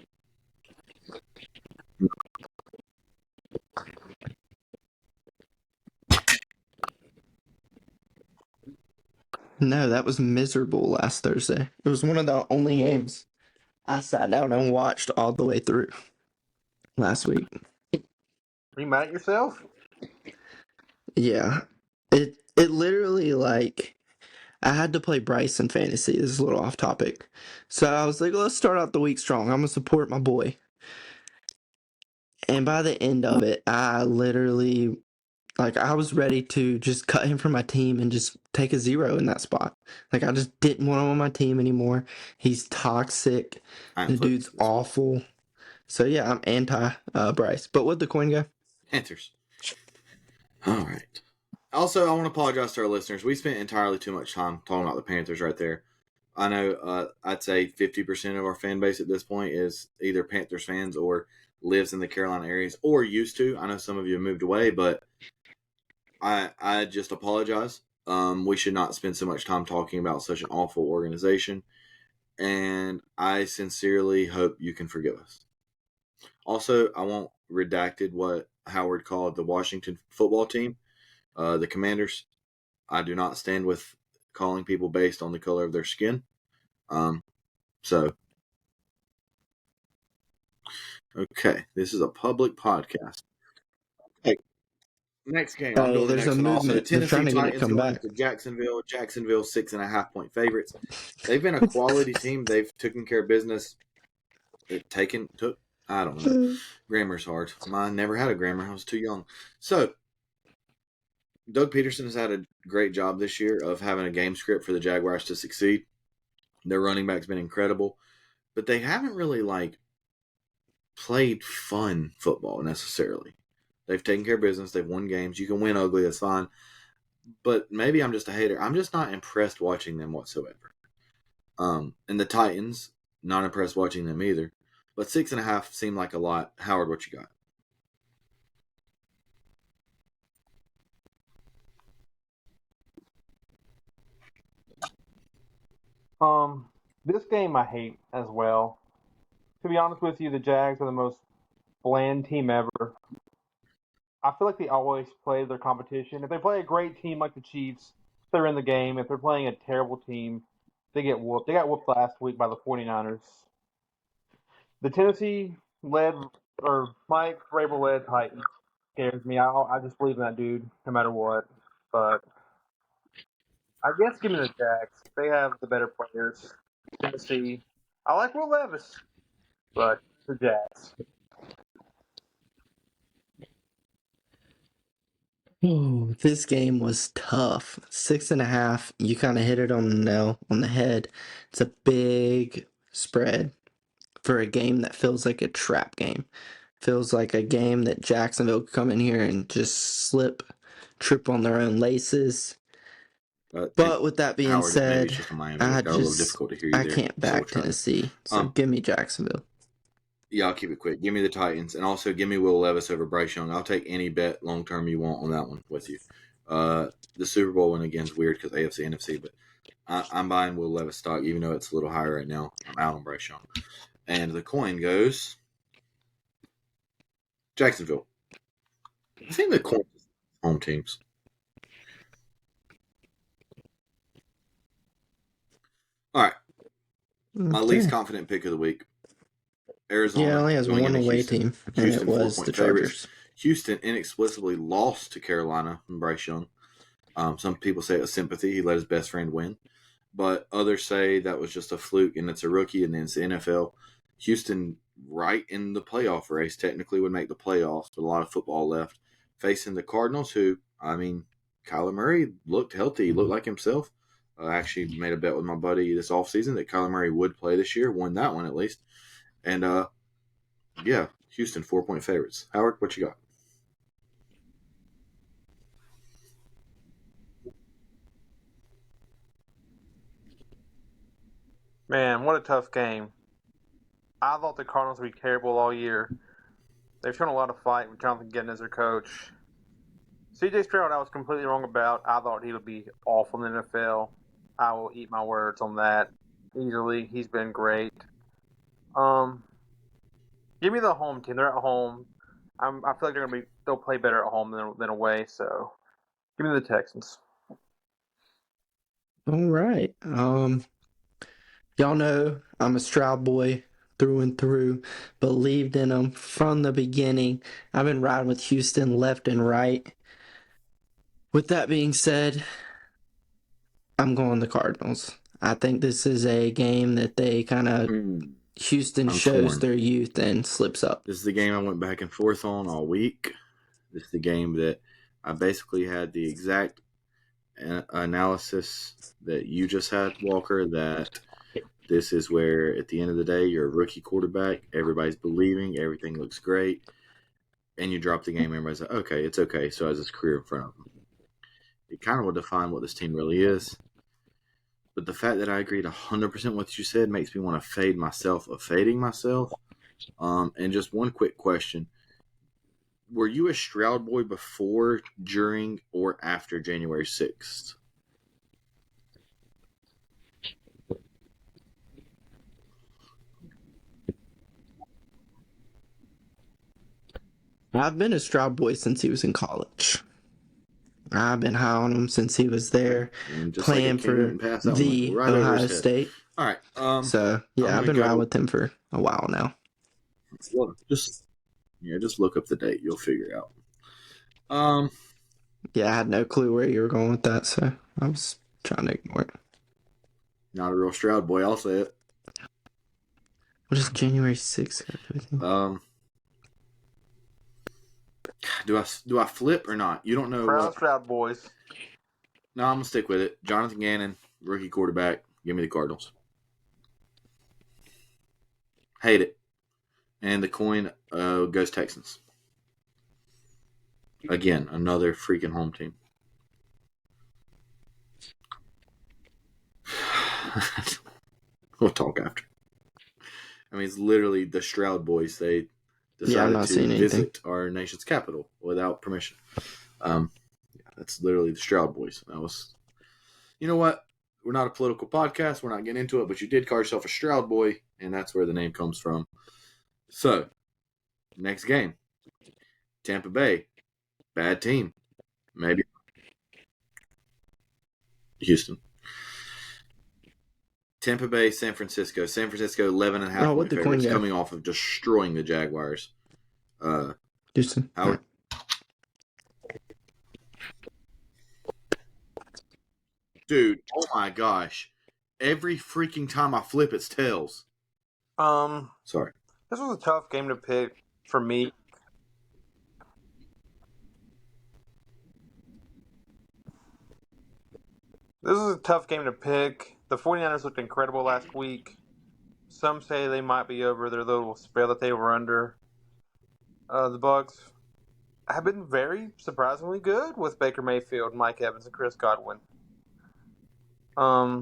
No, that was miserable last Thursday. It was one of the only games I sat down and watched all the way through last week. Are you mad at yourself? Yeah. It literally like I had to play Bryce in fantasy. This is a little off topic. So I was like, let's start out the week strong. I'm gonna support my boy. And by the end of it, I literally like I was ready to just cut him from my team and just take a 0 in that spot. Like I just didn't want him on my team anymore. He's toxic. I am The flipping dude's this week. awful. So yeah, I'm anti Bryce. But what'd the coin go? Panthers. All right. Also, I want to apologize to our listeners. We spent entirely too much time talking about the Panthers right there. I know I'd say 50% of our fan base at this point is either Panthers fans or lives in the Carolina areas or used to. I know some of you have moved away, but I just apologize. We should not spend so much time talking about such an awful organization, and I sincerely hope you can forgive us. Also, I want redacted what Howard called the Washington football team, the Commanders. I do not stand with calling people based on the color of their skin. So, okay, this is a public podcast. Hey, next game, I'm Hey, doing the there's a next one also. movement. They're trying Tennessee to get it Titans come going back. into Jacksonville. Jacksonville 6.5 point favorites. They've been a quality team. They've taken care of business. I don't know. Grammar's hard. Mine never had a grammar. I was too young. So, Doug Peterson has had a great job this year of having a game script for the Jaguars to succeed. Their running back's been incredible, but they haven't really played fun football necessarily. They've taken care of business. They've won games. You can win ugly. That's fine. But maybe I'm just a hater. I'm just not impressed watching them whatsoever. And the Titans, not impressed watching them either. But 6.5 seemed like a lot. Howard, what you got? This game I hate as well. To be honest with you, the Jags are the most bland team ever. I feel like they always play their competition. If they play a great team like the Chiefs, they're in the game. If they're playing a terrible team, they get whooped. They got whooped last week by the 49ers. The Tennessee led or Mike Vrabel led Titans scares me. I just believe in that dude no matter what. But I guess give me the Jags. They have the better players. Tennessee. I like Will Levis, but the Jags. Oh, this game was tough. 6.5. You kind of hit it on the nail on the head. It's a big spread for a game that feels like a trap game. Feels like a game that Jacksonville could come in here and just trip on their own laces. And But with that being Howard, maybe it's said, just a Miami. It's got a little difficult to hear you I there, can't so we'll back try to. Tennessee. So give me Jacksonville. Yeah, I'll keep it quick. Give me the Titans, and also give me Will Levis over Bryce Young. I'll take any bet long term you want on that one with you. The Super Bowl one again is weird because AFC, NFC, but I'm buying Will Levis stock even though it's a little higher right now. I'm out on Bryce Young, and the coin goes Jacksonville. I think the coin is home teams. All right, my least confident pick of the week. Yeah, it Arizona only has going one into away Houston. team, and it Houston was the 4 point favorites. Chargers. Houston inexplicably lost to Carolina from Bryce Young. Some people say it was sympathy. He let his best friend win. But others say that was just a fluke and it's a rookie and then it's the NFL. Houston, right in the playoff race, technically would make the playoffs, but a lot of football left. Facing the Cardinals, who, I mean, Kyler Murray looked healthy. He looked like himself. I actually made a bet with my buddy this offseason that Kyler Murray would play this year, won that one at least. And, yeah, Houston 4 point favorites. Howard, what you got? Man, what a tough game. I thought the Cardinals would be terrible all year. They've shown a lot of fight with Jonathan Gannon as their coach. C.J. Stroud, I was completely wrong about. I thought he would be awful in the NFL. I will eat my words on that easily. He's been great. Give me the home team. They're at home. I feel like they'll play better at home than away. So give me the Texans. All right. Y'all know I'm a Stroud boy through and through. Believed in him from the beginning. I've been riding with Houston left and right. With that being said, I'm going the Cardinals. I think this is a game that they kind of Houston I'm shows torn. their youth and slips up. This is the game I went back and forth on all week. This is the game that I basically had the exact analysis that you just had, Walker, that this is where, at the end of the day, you're a rookie quarterback. Everybody's believing. Everything looks great. And you drop the game. Everybody's like, okay, it's okay. So has his career in front of him. It kind of will define what this team really is. But the fact that I agreed 100% with what you said makes me want to fade myself of fading myself. And just one quick question. Were you a Stroud boy before, during, or after January 6th? I've been a Stroud boy since he was in college. I've been high on him since he was there And just playing like a Cam for Newton pass, that the went right over Ohio his head. State. All right. So, yeah, I've been riding with him for a while now. Just look up the date. You'll figure it out. Yeah, I had no clue where you were going with that, so I was trying to ignore it. Not a real Stroud boy, I'll say it. What does January 6th got to do with it? Do I flip or not? You don't know what. Stroud boys. No, I'm gonna stick with it. Jonathan Gannon, rookie quarterback. Give me the Cardinals. Hate it. And the coin goes Texans. Again, another freaking home team. We'll talk after. I mean, it's literally the Stroud boys. They decided to visit our nation's capital without permission. That's literally the Stroud boys. That was, you know what? We're not a political podcast. We're not getting into it, but you did call yourself a Stroud boy, and that's where the name comes from. So, next game. Tampa Bay. Bad team. Maybe. Houston. Tampa Bay, San Francisco. San Francisco, 11.5 point favorites, coming off of destroying the Jaguars. Houston. Howard. Dude, oh my gosh. Every freaking time I flip, it's tails. Sorry. This was a tough game to pick for me. This is a tough game to pick. The 49ers looked incredible last week. Some say they might be over their little spell that they were under. The Bucs have been very surprisingly good with Baker Mayfield, Mike Evans, and Chris Godwin. I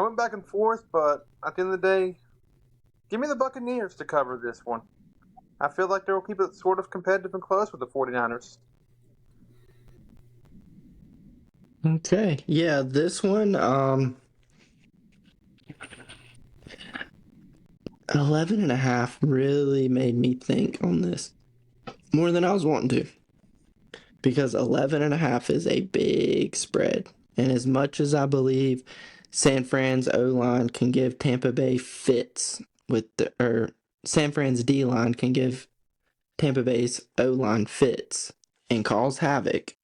went back and forth, but at the end of the day, give me the Buccaneers to cover this one. I feel like they'll keep it sort of competitive and close with the 49ers. Okay. Yeah, this one, 11.5 really made me think on this more than I was wanting to, because 11.5 is a big spread, and as much as I believe San Fran's O-line can give Tampa Bay fits San Fran's D-line can give Tampa Bay's O-line fits and cause havoc,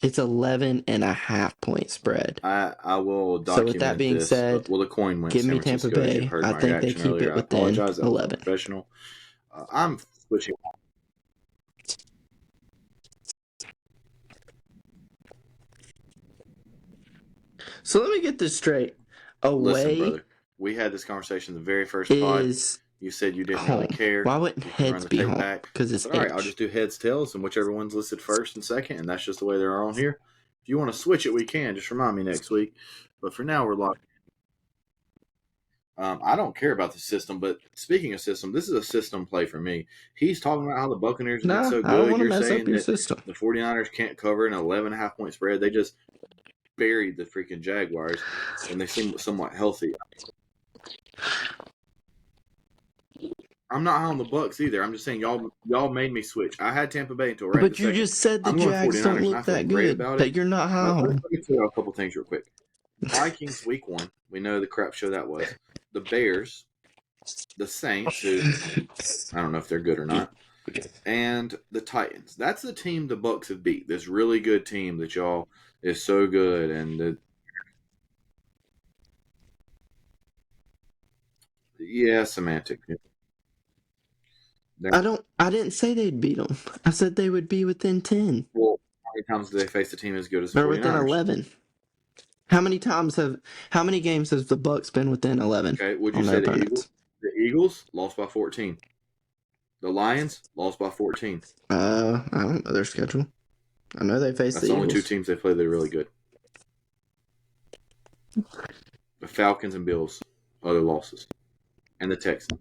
it's 11.5 point spread. I will document this. So with that being said, the coin went give San me Tampa Bay. I think they keep it within 11. Professional. I'm switching. So let me get this straight. Away. Listen, brother. We had this conversation the very first pod. You said you didn't really care. Why wouldn't heads be home? Because it's all right. I'll just do heads, tails, and whichever one's listed first and second, and that's just the way they're on here. If you want to switch it, we can. Just remind me next week. But for now, we're locked. I don't care about the system, but speaking of system, this is a system play for me. He's talking about how the Buccaneers have been Nah, so I don't good. want to You're mess up saying your that system. the 49ers can't cover an 11.5 point spread. They just buried the freaking Jaguars, and they seem somewhat healthy. I'm not high on the Bucks either. I'm just saying y'all made me switch. I had Tampa Bay until right But this you second. just said the I'm going Jags don't 49ers, and I look feel that great good, about it. that you're not high Let on. me tell you a couple things real quick. Vikings week 1. We know the crap show that was. The Bears, the Saints, who I don't know if they're good or not, and the Titans. That's the team the Bucks have beat. This really good team that y'all is so good, and yeah, semantic. I didn't say they'd beat them. I said they would be within 10 Well, how many times do they face a team as good as the or within 49ers? 11. How many games has the Bucks been within 11 Okay, would you on their say the Eagles? opponents? The Eagles lost by 14. The Lions lost by 14. I don't know their schedule. I know they faced That's the the only two Eagles. teams they play that are really good. The Falcons and Bills, other losses, and the Texans.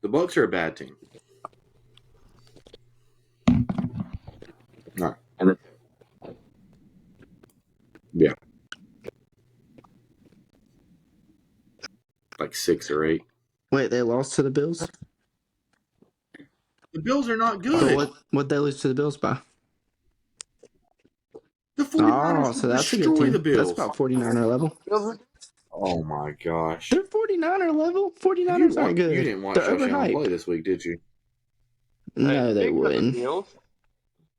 The Bucks are a bad team. All right. Yeah, like 6 or 8. Wait, they lost to the Bills? The Bills are not But good. what'd they lose to the Bills by? The 49ers Oh, so will that's a good destroy the team. That's Bills. about 49er level. Oh my gosh. They're 49er level. Have you 49ers aren't you good. didn't watch They're Josh Allen play overhyped. this week, did you? Hey, No, they speaking of the wouldn't. Bills,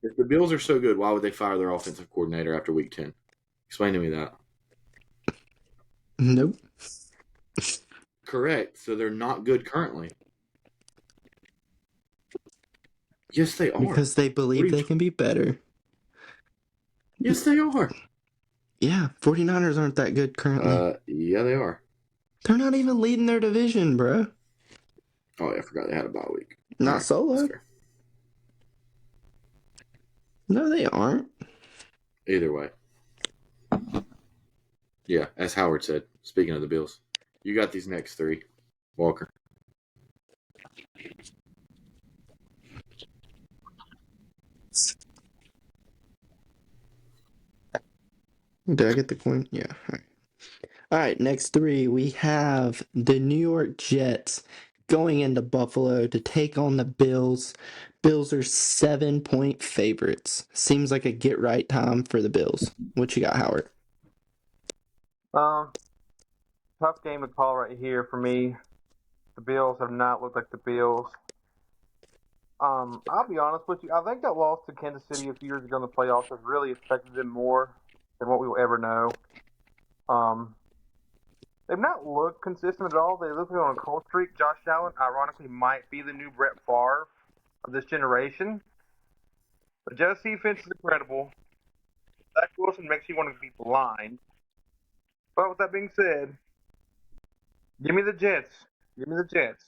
If the Bills are so good, why would they fire their offensive coordinator after week 10? Explain to me that. Nope. Correct. So they're not good currently. Yes, they are. Because they What are believe you they can be better. Yes, they are. Yeah, 49ers aren't that good currently. Yeah, they are. They're not even leading their division, bro. Oh, yeah, I forgot they had a bye week. Not All right, solo. that's fair. No, they aren't. Either way. Yeah, as Howard said, speaking of the Bills, you got these next 3. Walker. Did I get the coin? Yeah. All right, next 3. We have the New York Jets going into Buffalo to take on the Bills. Bills are 7-point favorites. Seems like a get right time for the Bills. What you got, Howard? um, tough game to call right here for me. The Bills have not looked like the Bills. I'll be honest with you. I think that loss to Kansas City a few years ago in the playoffs has really affected them more than what we will ever know. Um, they've not looked consistent at all. They look like on a cold streak. Josh Allen, ironically, might be the new Brett Favre of this generation. The Jets defense is incredible. Zach Wilson makes you want to be blind. But with that being said, give me the Jets. Give me the Jets.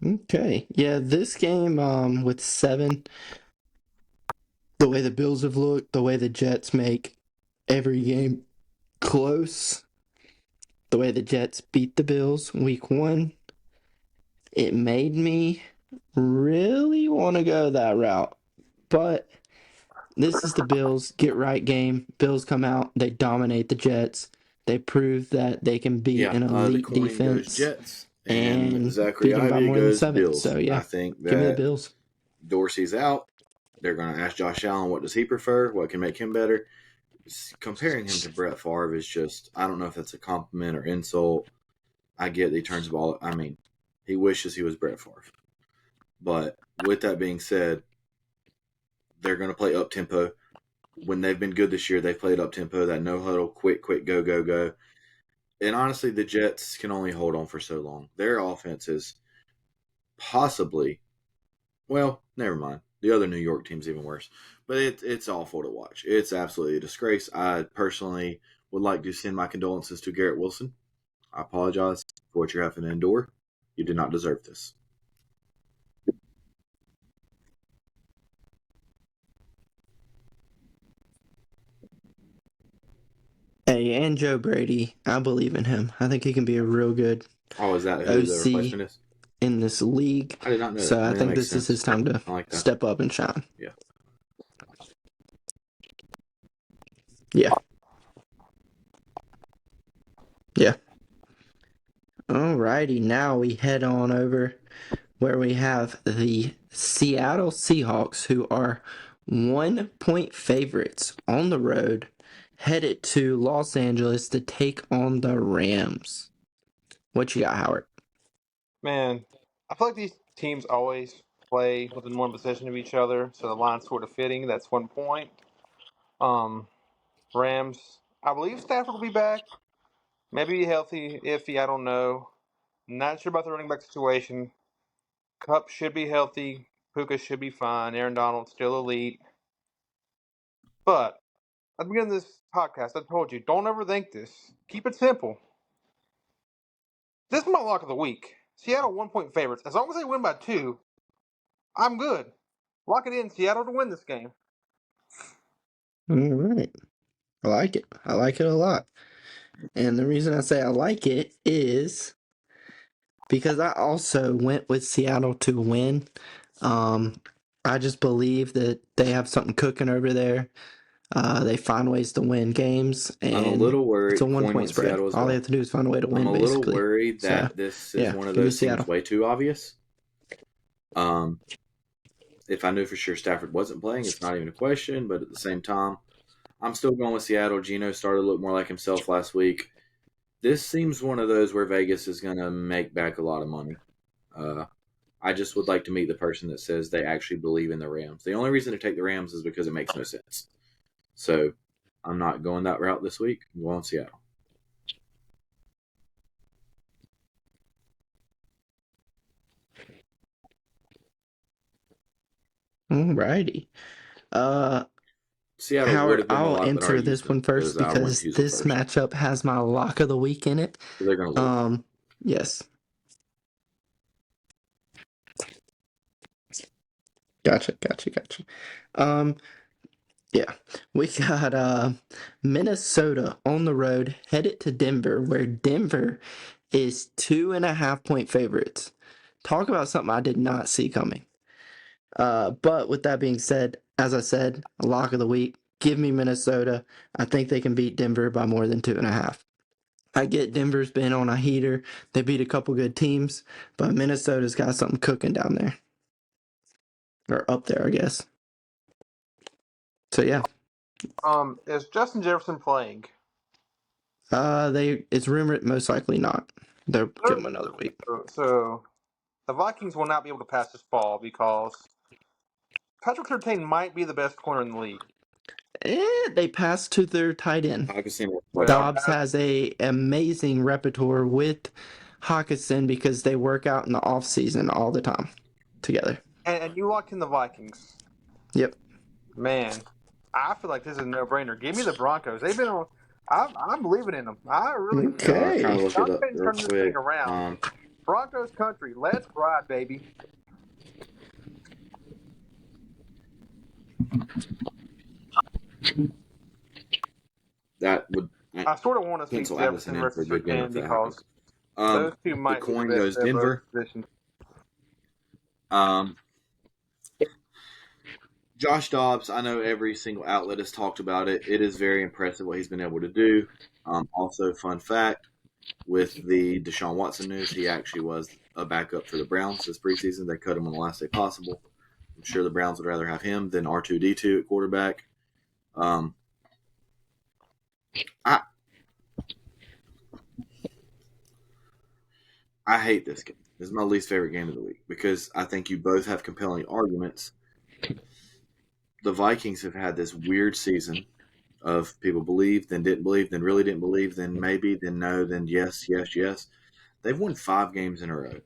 Okay. Yeah, this game with 7, the way the Bills have looked, the way the Jets make every game close, the way the Jets beat the Bills week 1, it made me really want to go that route. But this is the Bills get right game. Bills come out, they dominate the Jets. They prove that they can beat Yeah, an the elite coin goes defense Jets, and and Zachary beat them by Ivy more than goes 7. Bills. So yeah, I think give me the that Bills. Dorsey's out. They're going to ask Josh Allen what does he prefer, what can make him better. Comparing him to Brett Favre is just, I don't know if that's a compliment or insult. I get that he turns the ball. I mean, he wishes he was Brett Favre. But with that being said, they're going to play up tempo. When they've been good this year, they've played up tempo, that no huddle, quick, go, go, go. And honestly, the Jets can only hold on for so long. Their offense is possibly, well, never mind. The other New York team's even worse. But it's awful to watch. It's absolutely a disgrace. I personally would like to send my condolences to Garrett Wilson. I apologize for what you're having to endure. You did not deserve this. Hey, and Joe Brady, I believe in him. I think he can be a real good Oh, is that who the OC replacement is? in this league. I did not know So that. I I mean, that think makes this is sense. his time to I like that. step up and shine. Yeah. Yeah. Yeah. Alrighty, now we head on over where we have the Seattle Seahawks, who are 1-point favorites on the road, headed to Los Angeles to take on the Rams. What you got, Howard? Man, I feel like these teams always play within one possession of each other, so the line's sort of fitting. That's 1 point. Um, Rams, I believe Stafford will be back. Maybe healthy, iffy, I don't know. Not sure about the running back situation. Cup should be healthy. Puka should be fine. Aaron Donald still elite. But at the beginning of this podcast, I told you, don't overthink this. Keep it simple. This is my lock of the week. Seattle 1 point favorites. As long as they win by 2, I'm good. Lock it in, Seattle, to win this game. All right. I like it. I like it a lot. And the reason I say I like it is because I also went with Seattle to win. I just believe that they have something cooking over there. They find ways to win games, I'm a and little it's a worried. Coin 1-point with spread. Seattle as All they well. have to do is find a way to I'm win, a little basically. worried So, that this is yeah, one of give me those things Seattle. way too obvious. If I knew for sure Stafford wasn't playing, it's not even a question. But at the same time, I'm still going with Seattle. Geno started to look more like himself last week. This seems one of those where Vegas is going to make back a lot of money. I just would like to meet the person that says they actually believe in the Rams. The only reason to take the Rams is because it makes no sense. So I'm not going that route this week. I'm going Seattle. Alrighty. Seattle would Howard, have been a I'll lot, but I answer already used this them one first because I wanted to because use them this first. matchup has my lock of the week in it. So they're going to lose. Yes. Gotcha. Yeah, we got Minnesota on the road, headed to Denver, where Denver is 2.5-point favorites. Talk about something I did not see coming. But with that being said, as I said, lock of the week, give me Minnesota. I think they can beat Denver by more than 2.5. I get Denver's been on a heater. They beat a couple good teams, but Minnesota's got something cooking down there. Or up there, I guess. So yeah. Is Justin Jefferson playing? It's rumored most likely not. They'll give him another week. So the Vikings will not be able to pass this ball because Patrick Surtain might be the best corner in the league. They pass to their tight end. Well, Dobbs has a amazing repertoire with Hawkinson because they work out in the off season all the time together. and you locked in the Vikings. Yep. Man, I feel like this is a no-brainer. Give me the Broncos. They've been on. I'm believing in them. I really. Okay. Trying to look it Sean up Payton real turning this quick. thing around. Broncos country. Let's ride, baby. That would I sort of want to see pencil Jefferson Addison in for a versus good game Surtain if that happens. because those two The might be the coin best goes at both Denver. positions. Josh Dobbs, I know every single outlet has talked about it. It is very impressive what he's been able to do. Also, fun fact, with the Deshaun Watson news, he actually was a backup for the Browns this preseason. They cut him on the last day possible. I'm sure the Browns would rather have him than R2D2 at quarterback. I hate this game. This is my least favorite game of the week because I think you both have compelling arguments. The Vikings have had this weird season of people believe, then didn't believe, then really didn't believe, then maybe, then no, then yes. They've won 5 games in a row.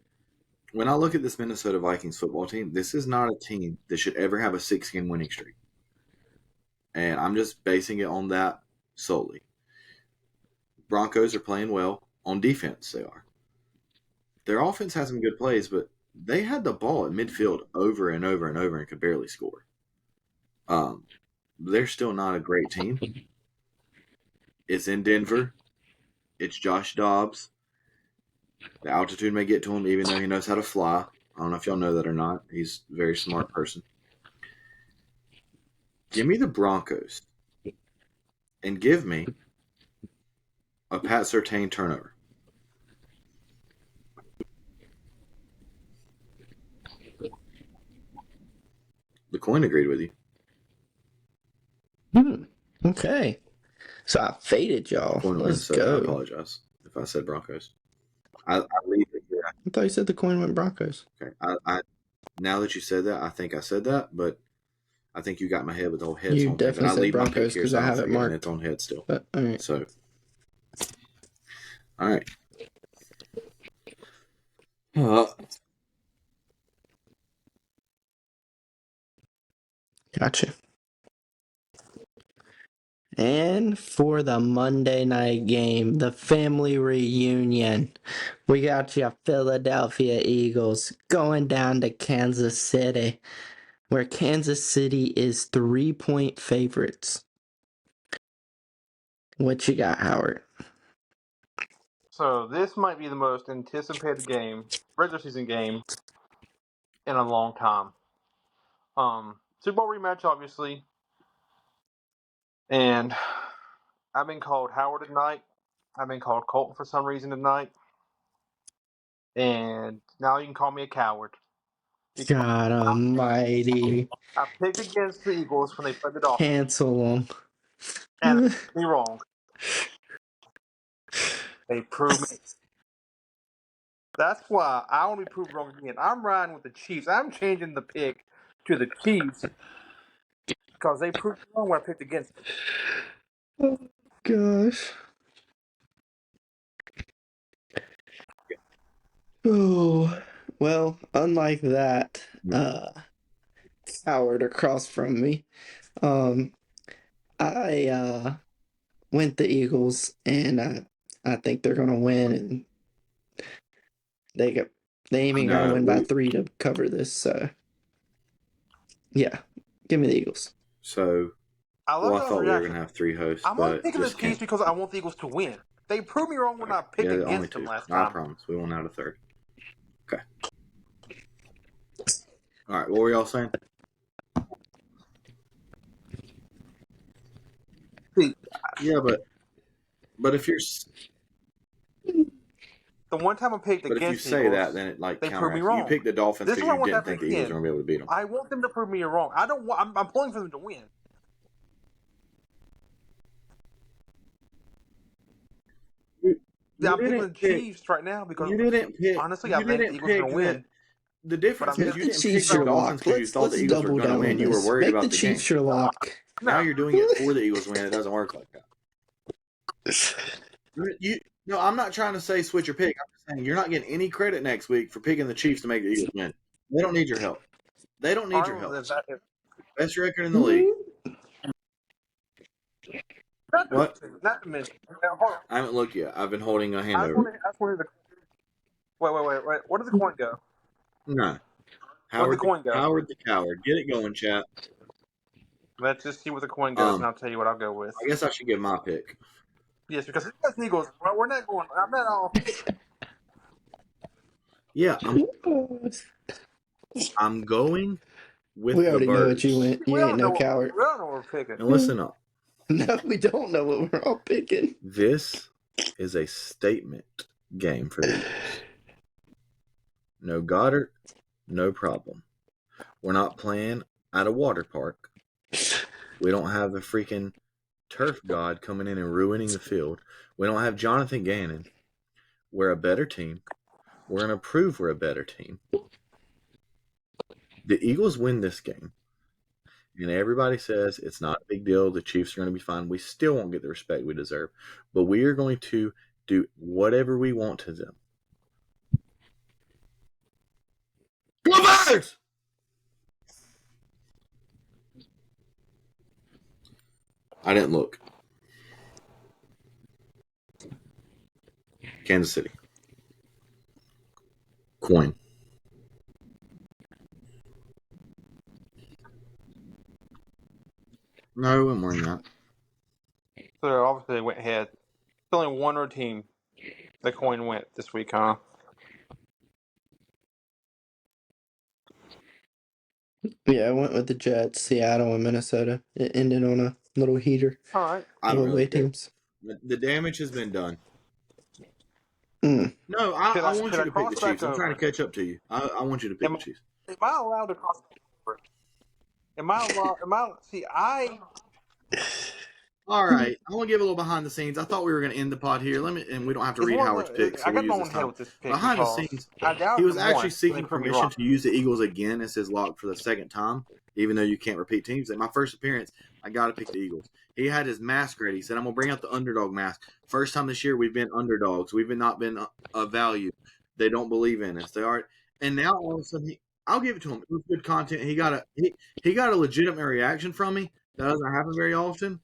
When I look at this Minnesota Vikings football team, this is not a team that should ever have a 6-game winning streak. And I'm just basing it on that solely. Broncos are playing well. On defense, they are. Their offense has some good plays, but they had the ball at midfield over and over and over and could barely score. They're still not a great team. It's in Denver. It's Josh Dobbs. The altitude may get to him, even though he knows how to fly. I don't know if y'all know that or not. He's a very smart person. Give me the Broncos. And give me a Pat Surtain turnover. The coin agreed with you. Okay. So I faded y'all. Coin Let's wins, so go. I apologize if I said Broncos. I leave it here. I thought you said the coin went Broncos. Okay. I now that you said that, I think I said that, but I think you got my head with the whole heads You home thing. But I definitely said leave my pick Broncos here, because so I I don't have it forget, and marked. it's on head still. But, all right. So, all right. Gotcha. And for the Monday night game, the family reunion, we got your Philadelphia Eagles going down to Kansas City, where Kansas City is 3-point favorites. What you got, Howard? So this might be the most anticipated game, regular season game, in a long time. Super Bowl rematch, obviously, and I've been called Howard tonight. I've been called Colton for some reason tonight, and now you can call me a coward. God almighty. I picked against the Eagles when they played the Dolphins, Cancel them. and they proved me wrong. They proved me. That's why I want to be proved wrong again. I'm riding with the Chiefs. I'm changing the pick to the Chiefs because they proved me wrong when I picked against them. Oh, gosh. Oh, well, unlike that, Howard across from me, I went the Eagles, and I think they're gonna win, and they ain't gonna No, win by 3 to cover this. So yeah, give me the Eagles. So, I love I y'all's thought we were reaction. gonna have 3 hosts, I'm only but picking the just Chiefs can't. because I want the Eagles to win. They proved me wrong when I picked Yeah, only against them 2. last I time. promise. We won't out a third. Okay. All right. What were y'all saying? See, Yeah, but if you're the one time I picked but if you against the say Eagles, that, then it like they proved me counteracts. You wrong. picked the Dolphins This is because why I you want to didn't happen think the Eagles were again. gonna be able to beat them. I want them to prove me wrong. I don't want. I'm pulling for them to win. Yeah, I'm picking the Chiefs right now because honestly, I You think the didn't Eagles are pick going to that. win. The But difference I'm is just you Make the didn't pick Chiefs the your Dolphins lock. because you thought the Let's Eagles were double going to down win. on You were this. worried Make the about the game. Chiefs your lock. Now no. you're doing it for the Eagles to win. It doesn't work like that. You No, I'm not trying to say switch your pick. I'm just saying you're not getting any credit next week for picking the Chiefs to make the Eagles win. They don't need your help. They don't need your help. Best record in the league. What? Not to mention. Now, hold on. I haven't looked yet. I've been holding a hand I just over. wanted to. Wait. Where did the coin go? No. Where did the coin go? Howard the coward. Get it going, chat. Let's just see where the coin goes, and I'll tell you what I'll go with. I guess I should give my pick. Yes, because it's Eagles. We're not going. I'm not all. Yeah, I'm going with We the already know what you birds. went. You ain't no coward. We all know what we're picking. And listen up. No, we don't know what we're all picking. This is a statement game for the Eagles. No Goddard, no problem. We're not playing at a water park. We don't have a freaking turf god coming in and ruining the field. We don't have Jonathan Gannon. We're a better team. We're going to prove we're a better team. The Eagles win this game. And everybody says it's not a big deal. The Chiefs are going to be fine. We still won't get the respect we deserve. But we are going to do whatever we want to them. Go Bears! I didn't look. Kansas City. Coin. No, I'm wearing that. So obviously they went ahead. It's only one road team. The coin went this week, huh? Yeah, I went with the Jets, Seattle, and Minnesota. It ended on a little heater. All right. I don't Away really care. teams. The damage has been done. Mm. No, I want Should you I to pick cross the back Chiefs. I'm trying to over? catch up to you. I want you to pick Am, the Chiefs. am I allowed to cross back over? Am I allowed? See, All right, I'm gonna give a little behind the scenes. I thought we were gonna end the pod here. And we don't have to it's read one of Howard's the. picks, so I we'll got my use own this head time. with this pick Behind the because scenes, I he doubted was them actually once. They seeking proved me permission wrong. to use the Eagles again as his lock for the second time, even though you can't repeat teams. At my first appearance, I got to pick the Eagles. He had his mask ready. He said, "I'm gonna bring out the underdog mask." First time this year, we've been underdogs. We've not been of value. They don't believe in us. They are, and now all of a sudden, I'll give it to him. It was good content. He got a legitimate reaction from me. That doesn't happen very often.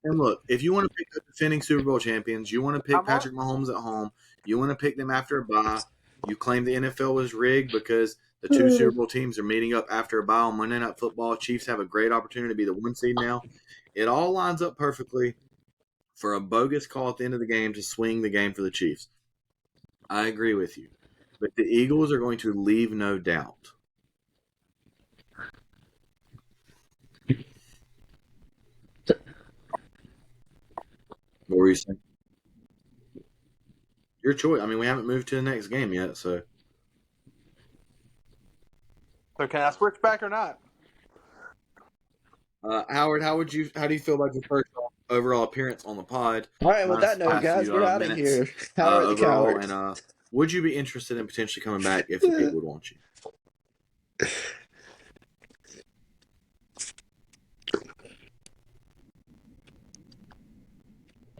And look, if you want to pick the defending Super Bowl champions, you want to pick I'm on. Patrick Mahomes at home, you want to pick them after a bye, you claim the NFL was rigged because the two Super Bowl teams are meeting up after a bye on Monday Night Football. Chiefs have a great opportunity to be the one seed now. It all lines up perfectly for a bogus call at the end of the game to swing the game for the Chiefs. I agree with you. But the Eagles are going to leave no doubt. What were you saying? Your choice. I mean, we haven't moved to the next game yet, so. So can I switch back or not? Howard, how do you feel about your first overall appearance on the pod? All right, with Nice that note, past guys, few we're out of minutes here. Howard the overall, Coward. and would you be interested in potentially coming back if the people would want you?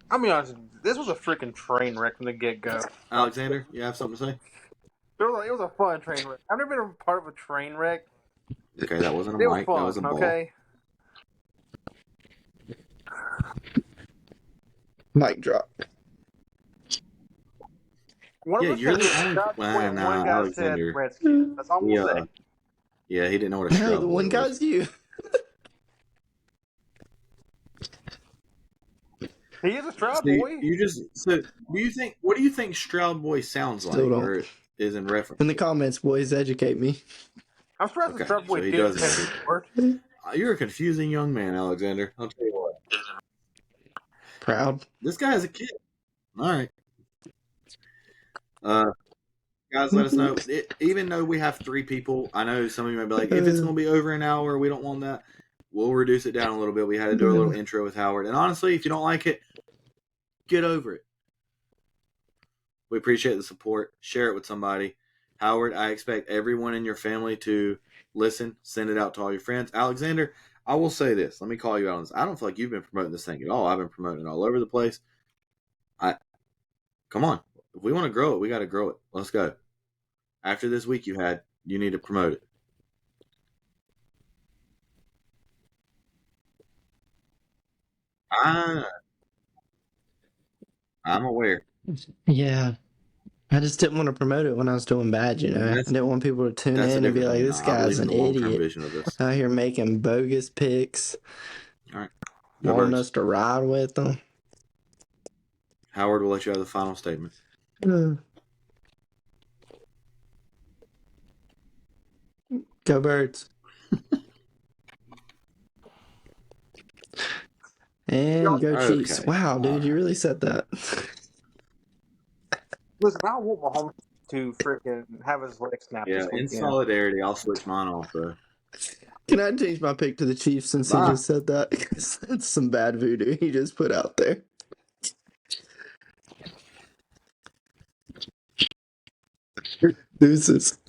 I'll be honest. This was a freaking train wreck from the get go. Alexander, you have something to say? It was a fun train wreck. I've never been a part of a train wreck. Okay, that wasn't a It was mic, that was fun. a ball. Okay. Mic drop. One Yeah, of us you're said the only. Cowboys, Well, and nah, one guy said Alexander. Redskins. That's all I'm Yeah, gonna say. yeah, he didn't know what a No, Stroud the boy one was. guy's you. He is a Stroud So boy. what do you think Stroud boy sounds Still like, don't. or is in reference? In the comments, boys, educate me. I'm surprised the Okay, Stroud boy so he didn't doesn't finish know. fourth. You're a confusing young man, Alexander. I'll tell you what. Proud. This guy is a kid. All right. Guys, let us know. Even though we have 3 people, I know some of you might be like, if it's going to be over an hour, we don't want that. We'll reduce it down a little bit. We had to do a little intro with Howard. And honestly, if you don't like it, get over it. We appreciate the support. Share it with somebody. Howard, I expect everyone in your family to listen. Send it out to all your friends. Alexander, I will say this. Let me call you out on this. I don't feel like you've been promoting this thing at all. I've been promoting it all over the place. Come on. If we want to grow it, we got to grow it. Let's go. After this week you need to promote it. I'm aware. Yeah. I just didn't want to promote it when I was doing bad, you know. I didn't want people to tune That's the in and be difference like, from you this and I. I guy's believe in an the long-term idiot vision of this. out here making bogus picks, All right. Go wanting Birds. us to ride with them. Howard will let you have the final statement. Go Birds. And go Chiefs. Okay. Wow, dude, you really said that. Listen, I want Mahomes to freaking have his leg snapped Yeah, this in weekend. solidarity, I'll switch mine off, though. Can I change my pick to the Chiefs since he just said that? That's some bad voodoo he just put out there. Deuces.